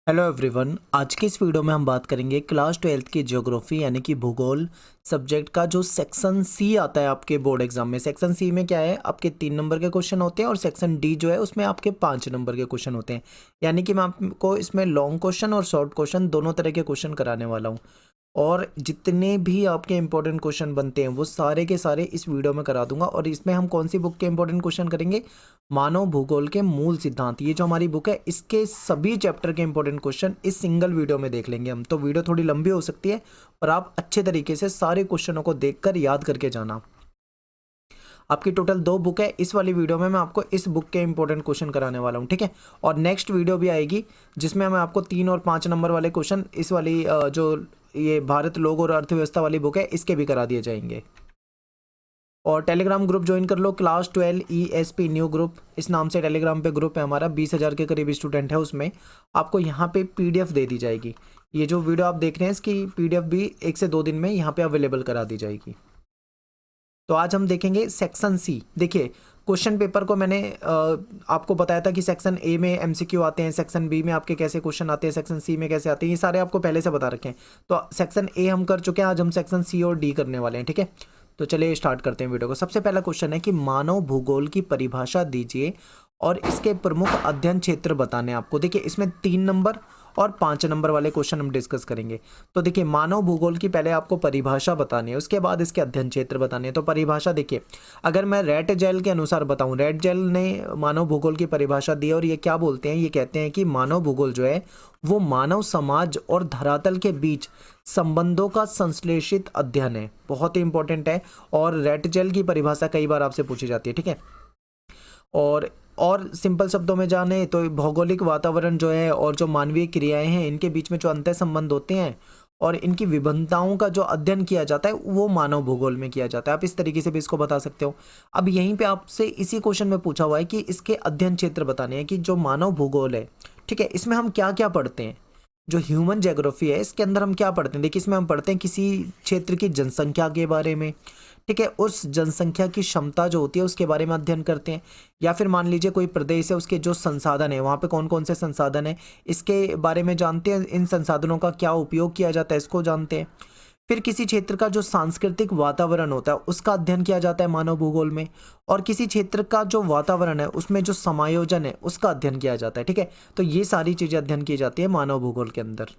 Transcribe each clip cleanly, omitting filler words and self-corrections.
Hello everyone. आज की इस वीडियो में हम बात करेंगे क्लास 12th की ज्योग्राफी यानी कि भूगोल सब्जेक्ट का जो सेक्शन सी आता है आपके बोर्ड एग्जाम में। सेक्शन सी में क्या है, आपके 3 नंबर के क्वेश्चन होते हैं और सेक्शन डी जो है उसमें आपके 5 नंबर के क्वेश्चन होते हैं। यानी कि मैं आपको इसमें लॉन्ग क्वेश्चन और शॉर्ट क्वेश्चन दोनों तरह के क्वेश्चन कराने वाला हूँ। और जितने भी आपके इंपॉर्टेंट क्वेश्चन बनते हैं वो सारे के सारे इस वीडियो में करा दूंगा। और इसमें हम कौन सी बुक के इंपॉर्टेंट क्वेश्चन करेंगे? मानव भूगोल के मूल सिद्धांत, ये जो हमारी बुक है इसके सभी चैप्टर के इंपॉर्टेंट क्वेश्चन इस सिंगल वीडियो में देख लेंगे हम। तो वीडियो थोड़ी लंबी हो सकती है और आप अच्छे तरीके से सारे क्वेश्चनों को देखकर याद करके जाना। आपकी टोटल 2 बुक है। इस वाली वीडियो में मैं आपको इस बुक के इंपॉर्टेंट क्वेश्चन कराने वाला हूँ, ठीक है। और नेक्स्ट वीडियो भी आएगी जिसमें मैं आपको 3 और 5 नंबर वाले क्वेश्चन इस वाली जो ये भारत लोग और अर्थव्यवस्था वाली बुक है इसके भी करा दिए जाएंगे। और टेलीग्राम ग्रुप ज्वाइन कर लो, क्लास 12 ESP न्यू ग्रुप, इस नाम से टेलीग्राम पे ग्रुप है हमारा। 20,000 के करीब स्टूडेंट है उसमें। आपको यहाँ पे PDF दे दी जाएगी। ये जो वीडियो आप देख रहे हैं इसकी PDF भी 1 से 2 दिन में यहाँ पे अवेलेबल करा दी जाएगी। तो आज हम देखेंगे सेक्शन सी। देखिए, क्वेश्चन पेपर को मैंने आपको बताया था कि सेक्शन ए में MCQ आते हैं, सेक्शन बी में आपके कैसे क्वेश्चन आते हैं, सेक्शन सी में कैसे आते हैं, ये सारे आपको पहले से बता रखे हैं। तो सेक्शन ए हम कर चुके हैं, आज हम सेक्शन सी और डी करने वाले हैं, ठीक है। तो चलिए स्टार्ट करते हैं वीडियो को। सबसे पहला क्वेश्चन है कि मानव भूगोल की परिभाषा दीजिए और इसके प्रमुख अध्ययन क्षेत्र बताने हैं आपको। देखिए, इसमें 3 नंबर और 5 नंबर वाले क्वेश्चन हम डिस्कस करेंगे। तो देखिए, मानव भूगोल की पहले आपको परिभाषा बतानी है, उसके बाद इसके अध्ययन क्षेत्र बताने हैं। तो परिभाषा देखिए, अगर मैं रेट जेल के अनुसार बताऊं, रेट जेल ने मानव भूगोल की परिभाषा दी और ये क्या बोलते हैं, ये कहते हैं कि मानव भूगोल जो है वो मानव समाज और धरातल के बीच संबंधों का संश्लेषित अध्ययन है। बहुत ही इंपॉर्टेंट है। और रेट जेल की परिभाषा कई बार आपसे पूछी जाती है, ठीक है। और सिंपल शब्दों में जाने तो भौगोलिक वातावरण जो है और जो मानवीय क्रियाएं हैं इनके बीच में जो अंतर संबंध होते हैं और इनकी विभिन्नताओं का जो अध्ययन किया जाता है वो मानव भूगोल में किया जाता है। आप इस तरीके से भी इसको बता सकते हो। अब यहीं पे आपसे इसी क्वेश्चन में पूछा हुआ है कि इसके अध्ययन क्षेत्र बताने हैं कि जो मानव भूगोल है, ठीक है, इसमें हम क्या क्या पढ़ते हैं। जो ह्यूमन ज्योग्राफी है इसके अंदर हम क्या पढ़ते हैं? देखिए, इसमें हम पढ़ते हैं किसी क्षेत्र की जनसंख्या के बारे में, ठीक है, उस जनसंख्या की क्षमता जो होती है उसके बारे में अध्ययन करते हैं। या फिर मान लीजिए कोई प्रदेश है, उसके जो संसाधन है, वहाँ पे कौन कौन से संसाधन है इसके बारे में जानते हैं। इन संसाधनों का क्या उपयोग किया जाता है इसको जानते हैं। फिर किसी क्षेत्र का जो सांस्कृतिक वातावरण होता है उसका अध्ययन किया जाता है मानव भूगोल में। और किसी क्षेत्र का जो वातावरण है उसमें जो समायोजन है उसका अध्ययन किया जाता है, ठीक है। तो ये सारी चीजें अध्ययन की जाती है मानव भूगोल के अंदर।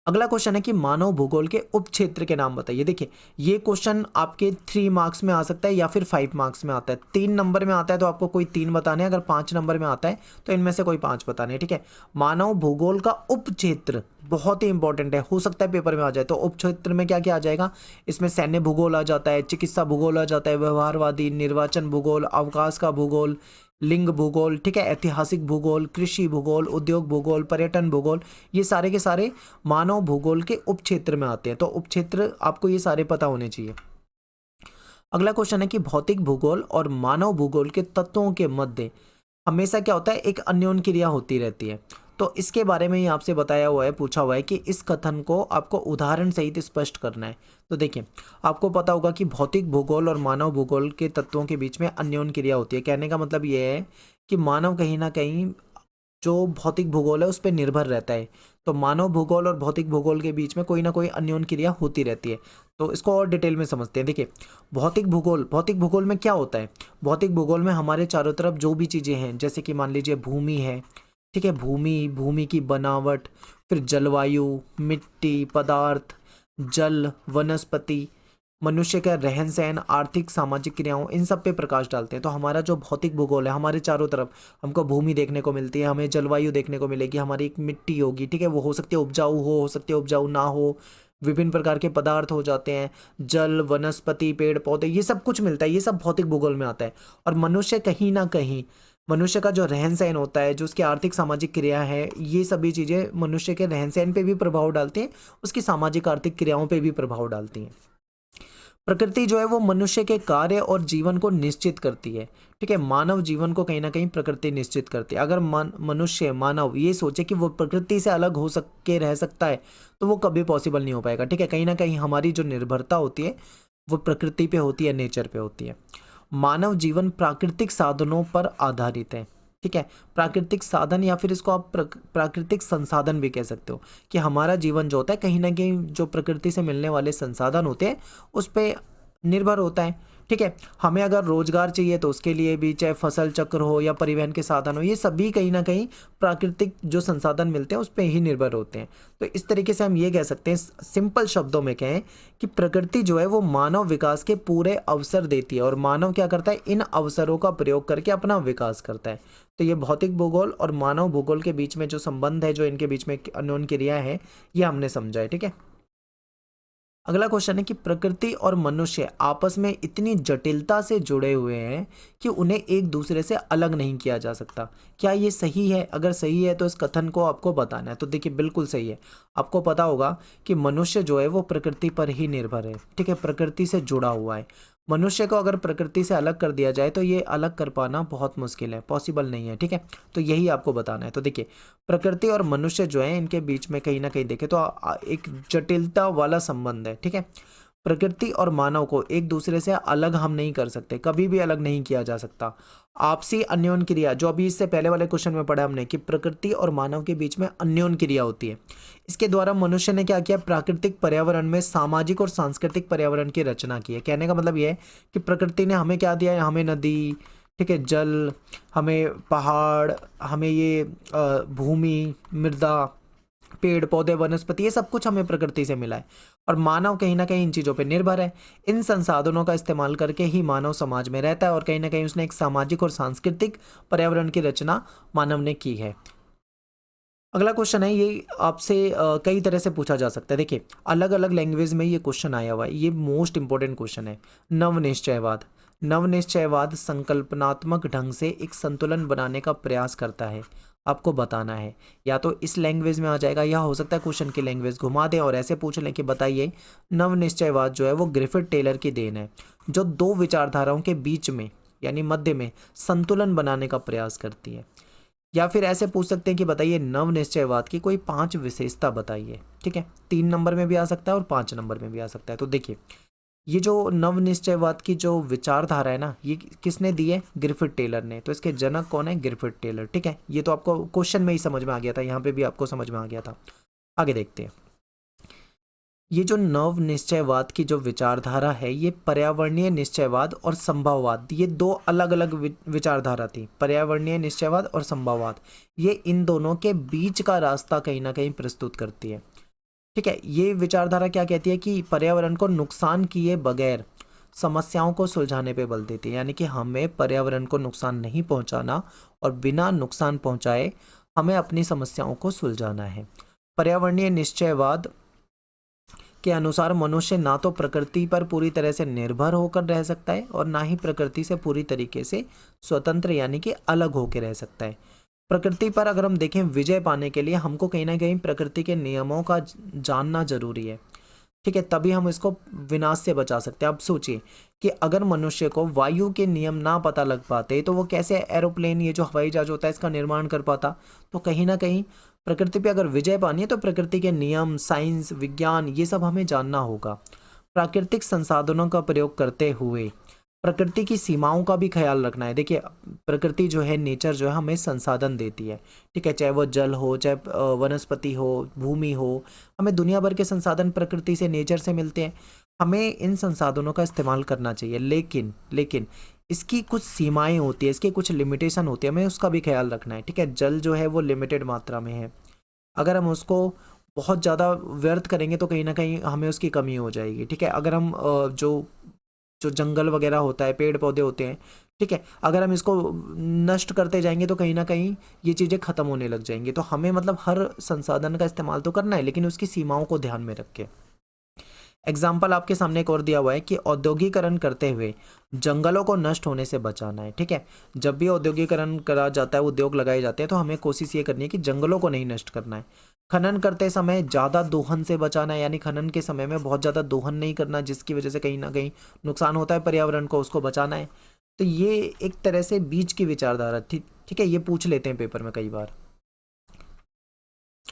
अगला क्वेश्चन है कि मानव भूगोल के उप क्षेत्र के नाम बताइए। देखिए, ये क्वेश्चन आपके 3 मार्क्स में आ सकता है या फिर 5 मार्क्स में आता है। 3 नंबर में आता है तो आपको कोई 3 बताने हैं, अगर 5 नंबर में आता है तो इनमें से कोई 5 बताने हैं, ठीक है। मानव भूगोल का उप क्षेत्र बहुत ही इंपॉर्टेंट है, हो सकता है पेपर में आ जाए। तो उप क्षेत्र में क्या क्या आ जाएगा? इसमें सैन्य भूगोल आ जाता है, चिकित्सा भूगोल आ जाता है, व्यवहारवादी, निर्वाचन भूगोल, अवकाश का भूगोल, लिंग भूगोल, ठीक है, ऐतिहासिक भूगोल, कृषि भूगोल, उद्योग भूगोल, पर्यटन भूगोल, ये सारे के सारे मानव भूगोल के उप क्षेत्र में आते हैं। तो उप क्षेत्र आपको ये सारे पता होने चाहिए। अगला क्वेश्चन है कि भौतिक भूगोल और मानव भूगोल के तत्वों के मध्य हमेशा क्या होता है, एक अन्योन्य क्रिया होती रहती है। तो इसके बारे में ही आपसे बताया हुआ है, पूछा हुआ है कि इस कथन को आपको उदाहरण सहित स्पष्ट करना है। तो देखिए, आपको पता होगा कि भौतिक भूगोल और मानव भूगोल के तत्वों के बीच में अन्योन्य क्रिया होती है। कहने का मतलब ये है कि मानव कहीं ना कहीं जो भौतिक भूगोल है उस पर निर्भर रहता है। तो मानव भूगोल और भौतिक भूगोल के बीच में कोई ना कोई अन्योन्य क्रिया होती रहती है। तो इसको और डिटेल में समझते हैं। देखिए, भौतिक भूगोल में क्या होता है? भौतिक भूगोल में हमारे चारों तरफ जो भी चीज़ें हैं, जैसे कि मान लीजिए भूमि है, ठीक है, भूमि की बनावट, फिर जलवायु, मिट्टी, पदार्थ, जल, वनस्पति, मनुष्य का रहन सहन, आर्थिक सामाजिक क्रियाओं, इन सब पे प्रकाश डालते हैं। तो हमारा जो भौतिक भूगोल है, हमारे चारों तरफ हमको भूमि देखने को मिलती है, हमें जलवायु देखने को मिलेगी, हमारी एक मिट्टी होगी, ठीक है, वो हो सकती है उपजाऊ हो सकती है उपजाऊ ना हो, विभिन्न प्रकार के पदार्थ हो जाते हैं, जल, वनस्पति, पेड़ पौधे, ये सब कुछ मिलता है, ये सब भौतिक भूगोल में आता है। और मनुष्य कहीं ना कहीं, मनुष्य का जो रहन सहन होता है, जो उसकी आर्थिक सामाजिक क्रिया है, ये सभी चीज़ें मनुष्य के रहन सहन पे भी प्रभाव डालती हैं, उसकी सामाजिक आर्थिक क्रियाओं पे भी प्रभाव डालती हैं। प्रकृति जो है वो मनुष्य के कार्य और जीवन को निश्चित करती है, ठीक है। मानव जीवन को कहीं ना कहीं प्रकृति निश्चित करती है। अगर मनुष्य, मानव ये सोचे कि वो प्रकृति से अलग हो सके, रह सकता है, तो वो कभी पॉसिबल नहीं हो पाएगा, ठीक है। कहीं ना कहीं हमारी जो निर्भरता होती है वो प्रकृति पे होती है, नेचर पे होती है। मानव जीवन प्राकृतिक साधनों पर आधारित है। ठीक है। प्राकृतिक साधन या फिर इसको आप प्राकृतिक संसाधन भी कह सकते हो, कि हमारा जीवन जो होता है कहीं ना कहीं जो प्रकृति से मिलने वाले संसाधन होते हैं उस पर निर्भर होता है। ठीक है, हमें अगर रोजगार चाहिए तो उसके लिए भी, चाहे फसल चक्र हो या परिवहन के साधन हो, ये सभी कहीं ना कहीं प्राकृतिक जो संसाधन मिलते हैं उस पर ही निर्भर होते हैं। तो इस तरीके से हम ये कह सकते हैं, सिंपल शब्दों में कहें, कि प्रकृति जो है वो मानव विकास के पूरे अवसर देती है और मानव क्या करता है, इन अवसरों का प्रयोग करके अपना विकास करता है। तो ये भौतिक भूगोल और मानव भूगोल के बीच में जो संबंध है, जो इनके बीच में अन्योन्य क्रिया है, ये हमने समझा है। ठीक है, अगला क्वेश्चन है कि प्रकृति और मनुष्य आपस में इतनी जटिलता से जुड़े हुए हैं कि उन्हें एक दूसरे से अलग नहीं किया जा सकता। क्या ये सही है? अगर सही है तो इस कथन को आपको बताना है। तो देखिए, बिल्कुल सही है। आपको पता होगा कि मनुष्य जो है वो प्रकृति पर ही निर्भर है। ठीक है, प्रकृति से जुड़ा हुआ है। मनुष्य को अगर प्रकृति से अलग कर दिया जाए तो ये अलग कर पाना बहुत मुश्किल है, पॉसिबल नहीं है। ठीक है, तो यही आपको बताना है। तो देखिए, प्रकृति और मनुष्य जो है इनके बीच में कहीं ना कहीं देखें तो एक जटिलता वाला संबंध है। ठीक है, प्रकृति और मानव को एक दूसरे से अलग हम नहीं कर सकते, कभी भी अलग नहीं किया जा सकता। आपसी अन्योन्य क्रिया, जो अभी इससे पहले वाले क्वेश्चन में पढ़ा हमने, कि प्रकृति और मानव के बीच में अन्योन्य क्रिया होती है। इसके द्वारा मनुष्य ने क्या किया, प्राकृतिक पर्यावरण में सामाजिक और सांस्कृतिक पर्यावरण की रचना की है। कहने का मतलब यह है कि प्रकृति ने हमें क्या दिया है, हमें नदी, ठीक है, जल, हमें पहाड़, हमें ये भूमि, मृदा, पेड़ पौधे, वनस्पति, ये सब कुछ हमें प्रकृति से मिला है। और मानव कहीं ना कहीं इन चीज़ों पे निर्भर है। इन संसाधनों का इस्तेमाल करके ही मानव समाज में रहता है और कहीं ना कहीं उसने एक सामाजिक और सांस्कृतिक पर्यावरण की रचना मानव ने की है। अगला क्वेश्चन है, ये आपसे कई तरह से पूछा जा सकता है। देखिए, अलग अलग लैंग्वेज में ये क्वेश्चन आया हुआ है। ये मोस्ट इंपॉर्टेंट क्वेश्चन है। नवनिश्चयवाद। नवनिश्चयवाद संकल्पनात्मक ढंग से एक संतुलन बनाने का प्रयास करता है। आपको बताना है, या तो इस लैंग्वेज में आ जाएगा, या हो सकता है क्वेश्चन की लैंग्वेज घुमा दें और ऐसे पूछ लें कि बताइए, नवनिश्चयवाद जो है वो ग्रिफिथ टेलर की देन है, जो दो विचारधाराओं के बीच में यानी मध्य में संतुलन बनाने का प्रयास करती है। या फिर ऐसे पूछ सकते हैं कि बताइए, नवनिश्चयवाद की कोई 5 विशेषता बताइए। ठीक है, 3 नंबर में भी आ सकता है और 5 नंबर में भी आ सकता है। तो देखिए, ये जो नवनिश्चयवाद की जो विचारधारा है ना, ये किसने दी है, ग्रिफिथ टेलर ने। तो इसके जनक कौन है, ग्रिफिथ टेलर। ठीक है, ये तो आपको क्वेश्चन में ही समझ में आ गया था, यहाँ पे भी आपको समझ में आ गया था। आगे देखते हैं। ये जो नव निश्चयवाद की जो विचारधारा है, ये पर्यावरणीय निश्चयवाद और संभववाद, ये दो अलग अलग विचारधारा थी। पर्यावरणीय निश्चयवाद और संभववाद, ये इन दोनों के बीच का रास्ता कहीं ना कहीं प्रस्तुत करती है। ठीक है, ये विचारधारा क्या कहती है कि पर्यावरण को नुकसान किए बगैर समस्याओं को सुलझाने पे बल देती है। यानी कि हमें पर्यावरण को नुकसान नहीं पहुंचाना और बिना नुकसान पहुंचाए हमें अपनी समस्याओं को सुलझाना है। पर्यावरणीय निश्चयवाद के अनुसार मनुष्य ना तो प्रकृति पर पूरी तरह से निर्भर होकर रह सकता है और ना ही प्रकृति से पूरी तरीके से स्वतंत्र यानी कि अलग होकर रह सकता है। प्रकृति पर अगर हम देखें, विजय पाने के लिए हमको कहीं ना कहीं प्रकृति के नियमों का जानना जरूरी है। ठीक है, तभी हम इसको विनाश से बचा सकते हैं। अब सोचिए कि अगर मनुष्य को वायु के नियम ना पता लग पाते तो वो कैसे एरोप्लेन, ये जो हवाई जहाज होता है, इसका निर्माण कर पाता। तो कहीं ना कहीं प्रकृति पे अगर विजय पानी है तो प्रकृति के नियम, साइंस, विज्ञान, ये सब हमें जानना होगा। प्राकृतिक संसाधनों का प्रयोग करते हुए प्रकृति की सीमाओं का भी ख्याल रखना है। देखिए, प्रकृति जो है, नेचर जो है, हमें संसाधन देती है। ठीक है, चाहे वो जल हो, चाहे वनस्पति हो, भूमि हो, हमें दुनिया भर के संसाधन प्रकृति से, नेचर से मिलते हैं। हमें इन संसाधनों का इस्तेमाल करना चाहिए, लेकिन इसकी कुछ सीमाएं होती है, इसके कुछ लिमिटेशन होती है, हमें उसका भी ख्याल रखना है। ठीक है, जल जो है वो लिमिटेड मात्रा में है। अगर हम उसको बहुत ज़्यादा व्यर्थ करेंगे तो कहीं ना कहीं हमें उसकी कमी हो जाएगी। ठीक है, अगर हम जो जो जंगल वगैरह होता है, पेड़ पौधे होते हैं, ठीक है, अगर हम इसको नष्ट करते जाएंगे तो कहीं ना कहीं ये चीज़ें ख़त्म होने लग जाएंगी। तो हमें मतलब हर संसाधन का इस्तेमाल तो करना है, लेकिन उसकी सीमाओं को ध्यान में रख के। एग्जाम्पल आपके सामने एक और दिया हुआ है कि औद्योगिकरण करते हुए जंगलों को नष्ट होने से बचाना है। ठीक है, जब भी औद्योगिकरण करा जाता है, उद्योग लगाए जाते हैं, तो हमें कोशिश ये करनी है कि जंगलों को नहीं नष्ट करना है। खनन करते समय ज़्यादा दोहन से बचाना है, यानी खनन के समय में बहुत ज़्यादा दोहन नहीं करना, जिसकी वजह से कहीं ना कहीं नुकसान होता है पर्यावरण को, उसको बचाना है। तो ये एक तरह से बीच की विचारधारा थी। ठीक है, ये पूछ लेते हैं पेपर में कई बार।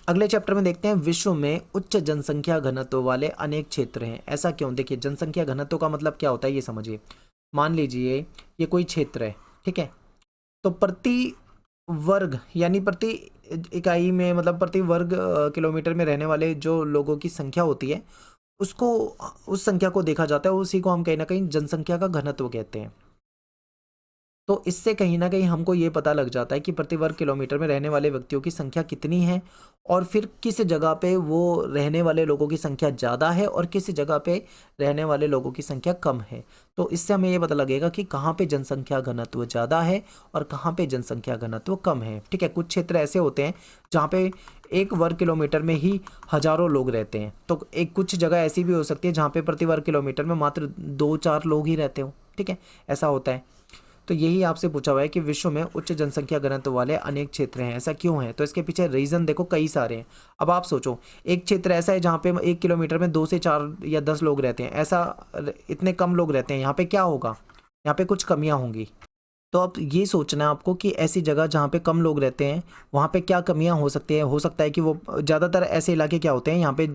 अगले चैप्टर में देखते हैं, विश्व में उच्च जनसंख्या घनत्व वाले अनेक क्षेत्र हैं, ऐसा क्यों। देखिए, जनसंख्या घनत्व का मतलब क्या होता है ये समझिए। मान लीजिए ये कोई क्षेत्र है, ठीक है, तो प्रति वर्ग यानी प्रति इकाई में, मतलब प्रति वर्ग किलोमीटर में रहने वाले जो लोगों की संख्या होती है, उसको, उस संख्या को देखा जाता है, उसी को हम कहीं ना कहीं जनसंख्या का घनत्व कहते हैं। तो इससे कहीं न कहीं हमको ये पता लग जाता है कि प्रति वर्ग किलोमीटर में रहने वाले व्यक्तियों की संख्या कितनी है, और फिर किस जगह पे वो रहने वाले लोगों की संख्या ज़्यादा है और किस जगह पे रहने वाले लोगों की संख्या कम है। तो इससे हमें ये पता लगेगा कि कहाँ पे जनसंख्या घनत्व ज़्यादा है और कहाँ पे जनसंख्या घनत्व कम है। ठीक है, कुछ क्षेत्र ऐसे होते हैं जहाँ पे 1 वर्ग किलोमीटर में ही हज़ारों लोग रहते हैं। तो एक कुछ जगह ऐसी भी हो सकती है जहाँ पे प्रति वर्ग किलोमीटर में मात्र 2-4 लोग ही रहते हों। ठीक है, ऐसा होता है। तो यही आपसे पूछा हुआ है कि विश्व में उच्च जनसंख्या घनत्व वाले अनेक क्षेत्र हैं, ऐसा क्यों है? तो इसके पीछे रीज़न देखो कई सारे हैं। अब आप सोचो, एक क्षेत्र ऐसा है जहाँ पे 1 किलोमीटर में 2 से 4 या 10 लोग रहते हैं, ऐसा इतने कम लोग रहते हैं, यहाँ पे क्या होगा? यहाँ पे कुछ कमियाँ होंगी। तो अब ये सोचना है आपको कि ऐसी जगह जहाँ पे कम लोग रहते हैं, वहाँ पे क्या कमियाँ हो सकती हैं। हो सकता है कि वो ज़्यादातर ऐसे इलाके क्या होते हैं, यहाँ पे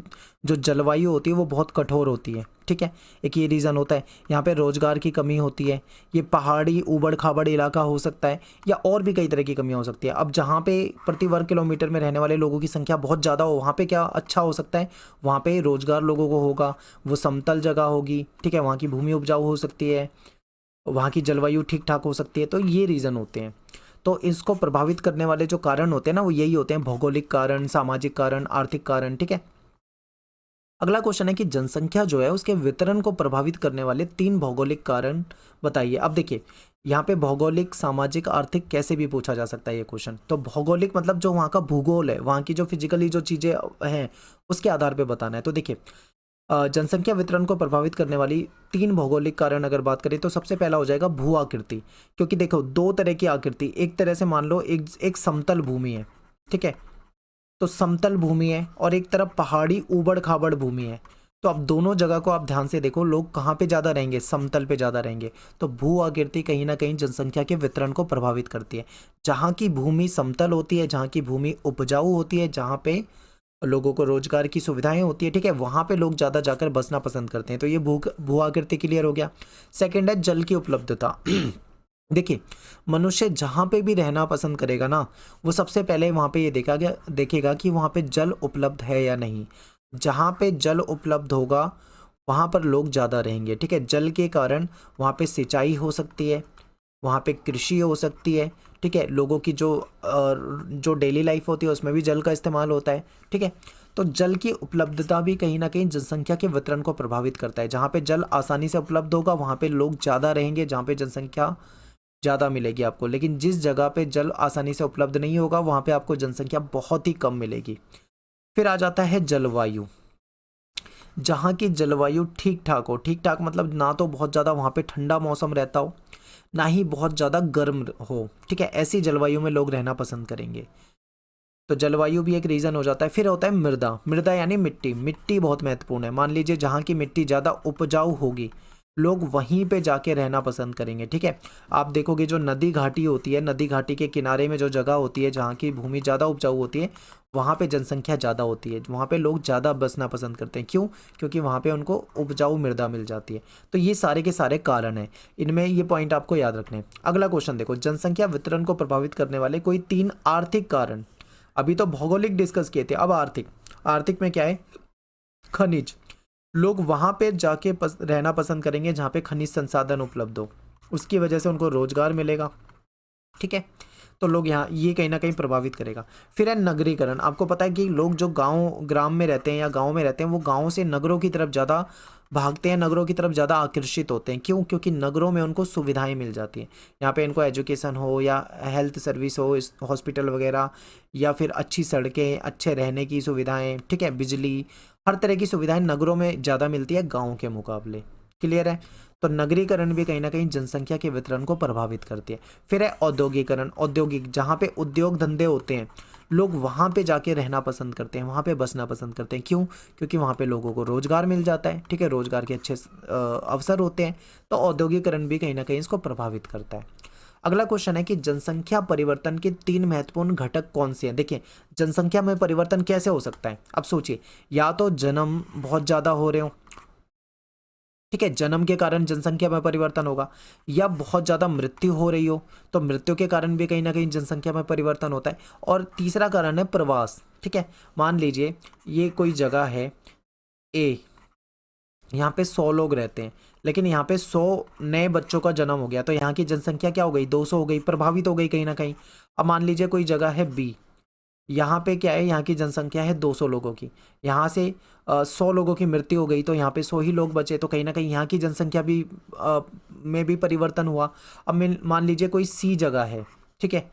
जो जलवायु होती है वो बहुत कठोर होती है। ठीक है, एक ये रीज़न होता है। यहाँ पे रोज़गार की कमी होती है, ये पहाड़ी ऊबड़ खाबड़ इलाका हो सकता है, या और भी कई तरह की कमियाँ हो सकती है। अब जहाँ पे प्रति वर्ग किलोमीटर में रहने वाले लोगों की संख्या बहुत ज़्यादा हो, वहाँ पे क्या अच्छा हो सकता है, वहाँ पे रोज़गार लोगों को होगा, वो समतल जगह होगी। ठीक है, वहाँ की भूमि उपजाऊ हो सकती है, वहाँ की जलवायु ठीक ठाक हो सकती है। तो ये रीज़न होते हैं। तो इसको प्रभावित करने वाले जो कारण होते हैं ना, वो यही होते हैं: भौगोलिक कारण, सामाजिक कारण, आर्थिक कारण। ठीक है, अगला क्वेश्चन है कि जनसंख्या जो है उसके वितरण को प्रभावित करने वाले 3 भौगोलिक कारण बताइए। अब देखिए, यहाँ पे भौगोलिक, सामाजिक, आर्थिक कैसे भी पूछा जा सकता है ये क्वेश्चन। तो भौगोलिक मतलब जो वहाँ का भूगोल है, वहाँ की जो फिजिकली जो चीज़ें हैं, उसके आधार पे बताना है। तो देखिए, जनसंख्या वितरण को प्रभावित करने वाली 3 भौगोलिक कारण अगर बात करें तो सबसे पहला हो जाएगा भू आकृति। क्योंकि देखो, 2 तरह की आकृति, एक तरह से मान लो एक समतल भूमि है। ठीक है, तो समतल भूमि है, और एक तरफ पहाड़ी ऊबड़ खाबड़ भूमि है। तो अब दोनों जगह को आप ध्यान से देखो, लोग कहाँ पे ज़्यादा रहेंगे? समतल पे ज़्यादा रहेंगे। तो भू आकृति कहीं ना कहीं जनसंख्या के वितरण को प्रभावित करती है। जहाँ की भूमि समतल होती है, जहाँ की भूमि उपजाऊ होती है, जहाँ पे लोगों को रोजगार की सुविधाएं होती है, ठीक है, वहाँ पे लोग ज़्यादा जाकर बसना पसंद करते हैं। तो ये भू आकृति क्लियर हो गया। सेकंड है जल की उपलब्धता। देखिए, मनुष्य जहाँ पे भी रहना पसंद करेगा ना, वो सबसे पहले वहाँ पे ये देखेगा कि वहाँ पे जल उपलब्ध है या नहीं। जहाँ पे जल उपलब्ध होगा वहाँ पर लोग ज़्यादा रहेंगे। ठीक है, जल के कारण वहाँ पे सिंचाई हो सकती है, वहाँ पे कृषि हो सकती है। ठीक है, लोगों की जो डेली लाइफ होती है उसमें भी जल का इस्तेमाल होता है। ठीक है, तो जल की उपलब्धता भी कहीं ना कहीं जनसंख्या के वितरण को प्रभावित करता है। जहाँ पे जल आसानी से उपलब्ध होगा वहाँ पे लोग ज़्यादा रहेंगे, जहाँ पे जनसंख्या ज़्यादा मिलेगी आपको। लेकिन जिस जगह पे जल आसानी से उपलब्ध नहीं होगा वहाँ पे आपको जनसंख्या बहुत ही कम मिलेगी। फिर आ जाता है जलवायु। जहाँ की जलवायु ठीक ठाक हो, ठीक ठाक मतलब ना तो बहुत ज़्यादा वहाँ पे ठंडा मौसम रहता हो, ना ही बहुत ज़्यादा गर्म हो। ठीक है, ऐसी जलवायु में लोग रहना पसंद करेंगे। तो जलवायु भी एक रीज़न हो जाता है। फिर होता है मृदा। मृदा यानी मिट्टी। मिट्टी बहुत महत्वपूर्ण है। मान लीजिए जहाँ की मिट्टी ज़्यादा उपजाऊ होगी, लोग वहीं पे जाके रहना पसंद करेंगे। ठीक है, आप देखोगे जो नदी घाटी होती है, नदी घाटी के किनारे में जो जगह होती है जहाँ की भूमि ज़्यादा उपजाऊ होती है, वहाँ पे जनसंख्या ज़्यादा होती है, वहाँ पे लोग ज़्यादा बसना पसंद करते हैं। क्यों? क्योंकि वहाँ पे उनको उपजाऊ मृदा मिल जाती है। तो ये सारे के सारे कारण हैं, इनमें ये पॉइंट आपको याद रखने हैं। अगला क्वेश्चन देखो, जनसंख्या वितरण को प्रभावित करने वाले कोई 3 आर्थिक कारण। अभी तो भौगोलिक डिस्कस किए थे, अब आर्थिक। आर्थिक में क्या है? खनिज। लोग वहाँ पे जाके रहना पसंद करेंगे जहाँ पे खनिज संसाधन उपलब्ध हो, उसकी वजह से उनको रोजगार मिलेगा। ठीक है, तो लोग यहाँ, ये कहीं ना कहीं प्रभावित करेगा। फिर है नगरीकरण। आपको पता है कि लोग जो ग्राम में रहते हैं या गांव में रहते हैं, वो गांव से नगरों की तरफ ज़्यादा भागते हैं, नगरों की तरफ ज़्यादा आकर्षित होते हैं। क्यों? क्योंकि नगरों में उनको सुविधाएं मिल जाती हैं। यहाँ पे इनको एजुकेशन हो या हेल्थ सर्विस हो, हॉस्पिटल वगैरह, या फिर अच्छी सड़कें, अच्छे रहने की सुविधाएं, ठीक है, बिजली, हर तरह की सुविधाएं नगरों में ज़्यादा मिलती है गाँव के मुकाबले। क्लियर है? तो नगरीकरण भी कहीं ना कहीं जनसंख्या के वितरण को प्रभावित करती है। फिर है औद्योगिकरण। औद्योगिक, जहाँ पे उद्योग धंधे होते हैं, लोग वहाँ पे जाके रहना पसंद करते हैं, वहाँ पे बसना पसंद करते हैं। क्यों? क्योंकि वहाँ पे लोगों को रोजगार मिल जाता है। ठीक है, रोजगार के अच्छे अवसर होते हैं। तो औद्योगिकरण भी कहीं ना कहीं इसको प्रभावित करता है। अगला क्वेश्चन है कि जनसंख्या परिवर्तन के 3 महत्वपूर्ण घटक कौन से हैं। देखिए, जनसंख्या में परिवर्तन कैसे हो सकता है? अब सोचिए, या तो जन्म बहुत ज़्यादा हो रहे हो, ठीक है, जन्म के कारण जनसंख्या में परिवर्तन होगा, या बहुत ज़्यादा मृत्यु हो रही हो तो मृत्यु के कारण भी कहीं ना कहीं जनसंख्या में परिवर्तन होता है। और तीसरा कारण है प्रवास। ठीक है, मान लीजिए ये कोई जगह है ए, यहाँ पे 100 लोग रहते हैं, लेकिन यहाँ पे 100 नए बच्चों का जन्म हो गया, तो यहाँ की जनसंख्या क्या हो गई, 200 हो गई, प्रभावित हो गई कहीं ना कहीं। अब मान लीजिए कोई जगह है बी, यहाँ पे क्या है, यहाँ की जनसंख्या है 200 लोगों की, यहाँ से 100 लोगों की मृत्यु हो गई, तो यहाँ पे 100 ही लोग बचे, तो कहीं ना कहीं यहाँ की जनसंख्या भी में भी परिवर्तन हुआ। अब मान लीजिए कोई सी जगह है, ठीक है,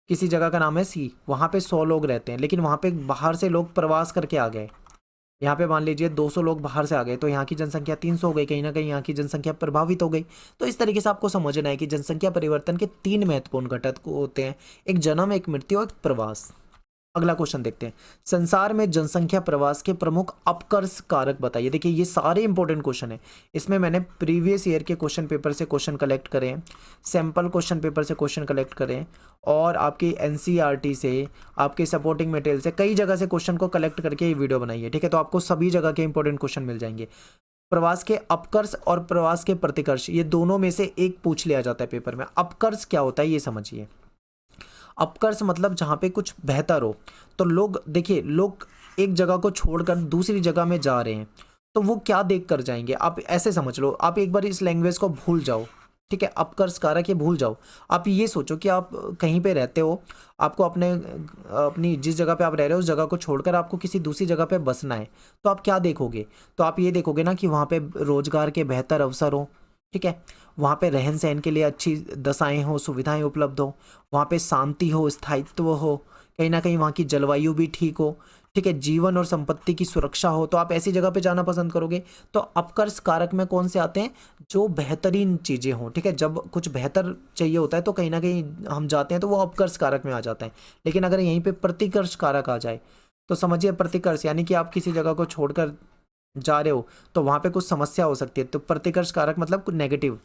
किसी जगह का नाम है सी, वहाँ पे 100 लोग रहते हैं, लेकिन वहाँ पे बाहर से लोग प्रवास करके आ गए, यहाँ पे मान लीजिए 200 लोग बाहर से आ गए, तो यहाँ की जनसंख्या 300 हो गई, कहीं ना कहीं यहाँ की जनसंख्या प्रभावित हो गई। तो इस तरीके से आपको समझना है कि जनसंख्या परिवर्तन के 3 महत्वपूर्ण घटक होते हैं, एक जन्म, एक मृत्यु और एक प्रवास। अगला क्वेश्चन देखते हैं, संसार में जनसंख्या प्रवास के प्रमुख अपकर्ष कारक बताइए। देखिए ये सारे इंपॉर्टेंट क्वेश्चन है, इसमें मैंने प्रीवियस ईयर के क्वेश्चन पेपर से क्वेश्चन कलेक्ट करे हैं, सैंपल क्वेश्चन पेपर से क्वेश्चन कलेक्ट करें, और आपकी एनसीईआरटी से, आपके सपोर्टिंग मटेरियल से, कई जगह से क्वेश्चन को कलेक्ट करके ये वीडियो बनाई है। ठीक है, तो आपको सभी जगह के इंपॉर्टेंट क्वेश्चन मिल जाएंगे। प्रवास के अपकर्ष और प्रवास के प्रतिकर्ष, ये दोनों में से एक पूछ लिया जाता है पेपर में। अपकर्ष क्या होता है ये समझिए। अपकर्ष मतलब जहाँ पे कुछ बेहतर हो, तो लोग देखिए, लोग एक जगह को छोड़कर दूसरी जगह में जा रहे हैं, तो वो क्या देख कर जाएंगे, आप ऐसे समझ लो, आप एक बार इस लैंग्वेज को भूल जाओ। ठीक है, अपकर्ष कारक ये भूल जाओ, आप ये सोचो कि आप कहीं पे रहते हो, आपको अपनी जिस जगह पे आप रह रहे हो उस जगह को छोड़कर आपको किसी दूसरी जगह पे बसना है, तो आप क्या देखोगे, तो आप ये देखोगे ना कि वहाँ पे रोजगार के बेहतर अवसर हो, ठीक है, वहाँ पे रहन सहन के लिए अच्छी दशाएं हो, सुविधाएं उपलब्ध हो, वहाँ पे शांति हो, स्थायित्व हो, कहीं ना कहीं वहाँ की जलवायु भी ठीक हो, ठीक है, जीवन और संपत्ति की सुरक्षा हो, तो आप ऐसी जगह पे जाना पसंद करोगे। तो अपकर्ष कारक में कौन से आते हैं, जो बेहतरीन चीज़ें हों। ठीक है, जब कुछ बेहतर चाहिए होता है तो कहीं ना कहीं हम जाते हैं, तो वो अपकर्ष कारक में आ जाता है। लेकिन अगर यहीं पे प्रतिकर्ष कारक आ जाए तो समझिए, प्रतिकर्ष यानी कि आप किसी जगह को छोड़कर जा रहे हो तो वहाँ पे कुछ समस्या हो सकती है, तो प्रतिकर्ष कारक मतलब कुछ नेगेटिव।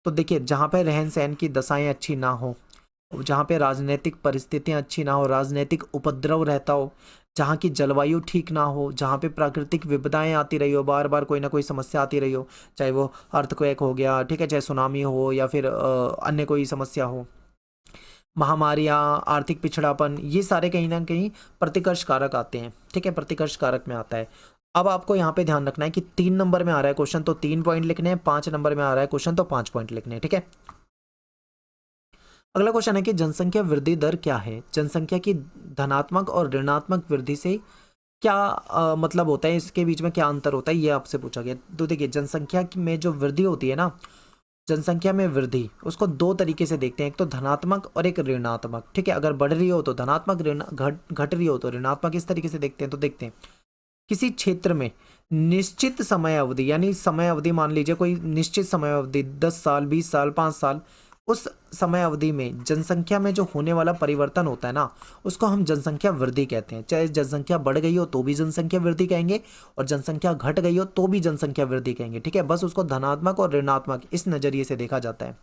तो देखिए, जहाँ पे रहन सहन की दशाएं अच्छी ना हो, जहाँ पे राजनीतिक परिस्थितियाँ अच्छी ना हो, राजनीतिक उपद्रव रहता हो, जहाँ की जलवायु ठीक ना हो, जहाँ पे प्राकृतिक विपदाएं आती रही हो, बार बार कोई ना कोई समस्या आती रही हो, चाहे वो अर्थक्वेक हो गया, ठीक है, चाहे सुनामी हो, या फिर अन्य कोई समस्या हो, महामारियाँ, आर्थिक पिछड़ापन, ये सारे कहीं ना कहीं प्रतिकर्ष कारक आते हैं। ठीक है, प्रतिकर्ष कारक में आता है। अब आपको यहाँ पे ध्यान रखना है कि 3 नंबर में आ रहा है क्वेश्चन तो 3 पॉइंट लिखने हैं, 5 नंबर में आ रहा है क्वेश्चन तो 5 पॉइंट लिखने हैं। ठीक है, अगला क्वेश्चन है कि जनसंख्या वृद्धि दर क्या है। जनसंख्या की धनात्मक और ऋणात्मक वृद्धि से क्या मतलब होता है, इसके बीच में क्या अंतर होता है, ये आपसे पूछा गया। तो देखिए, जनसंख्या में जो वृद्धि होती है ना, जनसंख्या में वृद्धि, उसको 2 तरीके से देखते हैं, एक तो धनात्मक और एक ऋणात्मक। ठीक है, अगर बढ़ रही हो तो धनात्मक, घट रही हो तो ऋणात्मक, इस तरीके से देखते हैं। तो देखते हैं, किसी क्षेत्र में निश्चित समय अवधि, यानी समय अवधि मान लीजिए कोई निश्चित समय अवधि 10 साल, 20 साल, 5 साल, उस समय अवधि में जनसंख्या में जो होने वाला परिवर्तन होता है ना, उसको हम जनसंख्या वृद्धि कहते हैं। चाहे जनसंख्या बढ़ गई हो तो भी जनसंख्या वृद्धि कहेंगे, और जनसंख्या घट गई हो तो भी जनसंख्या वृद्धि कहेंगे। ठीक है, बस उसको धनात्मक और ऋणात्मक इस नजरिए से देखा जाता है।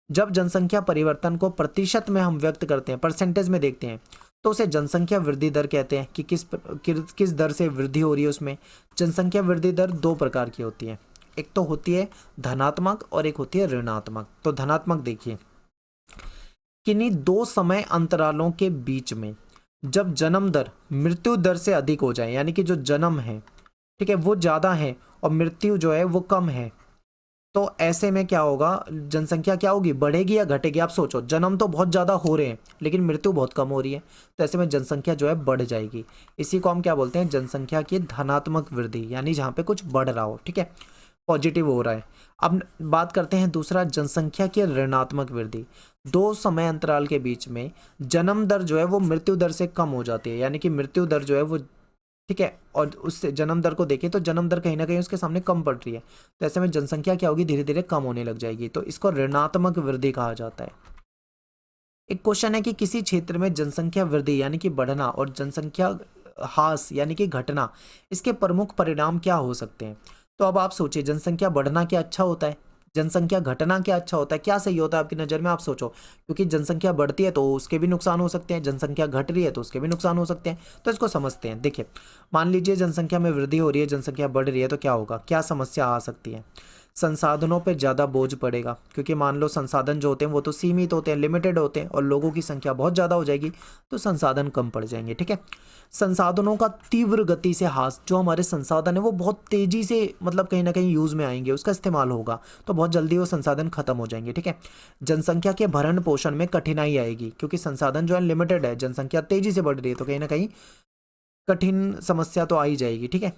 जब जनसंख्या परिवर्तन को प्रतिशत में हम व्यक्त करते हैं, परसेंटेज में देखते हैं, तो उसे जनसंख्या वृद्धि दर कहते हैं कि किस दर से वृद्धि हो रही है उसमें। जनसंख्या वृद्धि दर 2 प्रकार की होती है, एक तो होती है धनात्मक और एक होती है ऋणात्मक। तो धनात्मक देखिए, किन्हीं 2 समय अंतरालों के बीच में जब जन्म दर मृत्यु दर से अधिक हो जाए, यानी कि जो जन्म है, ठीक है, वो ज़्यादा है और मृत्यु जो है वो कम है, तो ऐसे में क्या होगा, जनसंख्या क्या होगी, बढ़ेगी या घटेगी। आप सोचो, जन्म तो बहुत ज़्यादा हो रहे हैं लेकिन मृत्यु बहुत कम हो रही है, तो ऐसे में जनसंख्या जो है बढ़ जाएगी। इसी को हम क्या बोलते हैं, जनसंख्या की धनात्मक वृद्धि, यानी जहाँ पे कुछ बढ़ रहा हो, ठीक है, पॉजिटिव हो रहा है। अब बात करते हैं दूसरा, जनसंख्या की ऋणात्मक वृद्धि। 2 समय अंतराल के बीच में जन्म दर जो है वो मृत्यु दर से कम हो जाती है, यानी कि मृत्यु दर जो है वो, ठीक है, और उससे जन्म दर को देखें तो जन्म दर कहीं ना कहीं उसके सामने कम पड़ रही है, तो ऐसे में जनसंख्या क्या होगी, धीरे धीरे कम होने लग जाएगी, तो इसको ऋणात्मक वृद्धि कहा जाता है। एक क्वेश्चन है कि किसी क्षेत्र में जनसंख्या वृद्धि यानी कि बढ़ना और जनसंख्या ह्रास यानी कि घटना, इसके प्रमुख परिणाम क्या हो सकते हैं। तो अब आप सोचिए, जनसंख्या बढ़ना क्या अच्छा होता है, जनसंख्या घटना क्या अच्छा होता है, क्या सही होता है आपकी नज़र में, आप सोचो। क्योंकि जनसंख्या बढ़ती है तो उसके भी नुकसान हो सकते हैं, जनसंख्या घट रही है तो उसके भी नुकसान हो सकते हैं। तो इसको समझते हैं। देखिए, मान लीजिए जनसंख्या में वृद्धि हो रही है, जनसंख्या बढ़ रही है, तो क्या होगा, क्या समस्या आ सकती है। संसाधनों पे ज़्यादा बोझ पड़ेगा, क्योंकि मान लो संसाधन जो होते हैं वो तो सीमित होते हैं, लिमिटेड होते हैं, और लोगों की संख्या बहुत ज़्यादा हो जाएगी तो संसाधन कम पड़ जाएंगे। ठीक है, संसाधनों का तीव्र गति से ह्रास, जो हमारे संसाधन है वो बहुत तेज़ी से मतलब कहीं ना कहीं यूज़ में आएंगे, उसका इस्तेमाल होगा तो बहुत जल्दी वो संसाधन खत्म हो जाएंगे। ठीक है, जनसंख्या के भरण पोषण में कठिनाई आएगी, क्योंकि संसाधन जो है लिमिटेड है, जनसंख्या तेज़ी से बढ़ रही है तो कहीं ना कहीं कठिन समस्या तो आ ही जाएगी। ठीक है,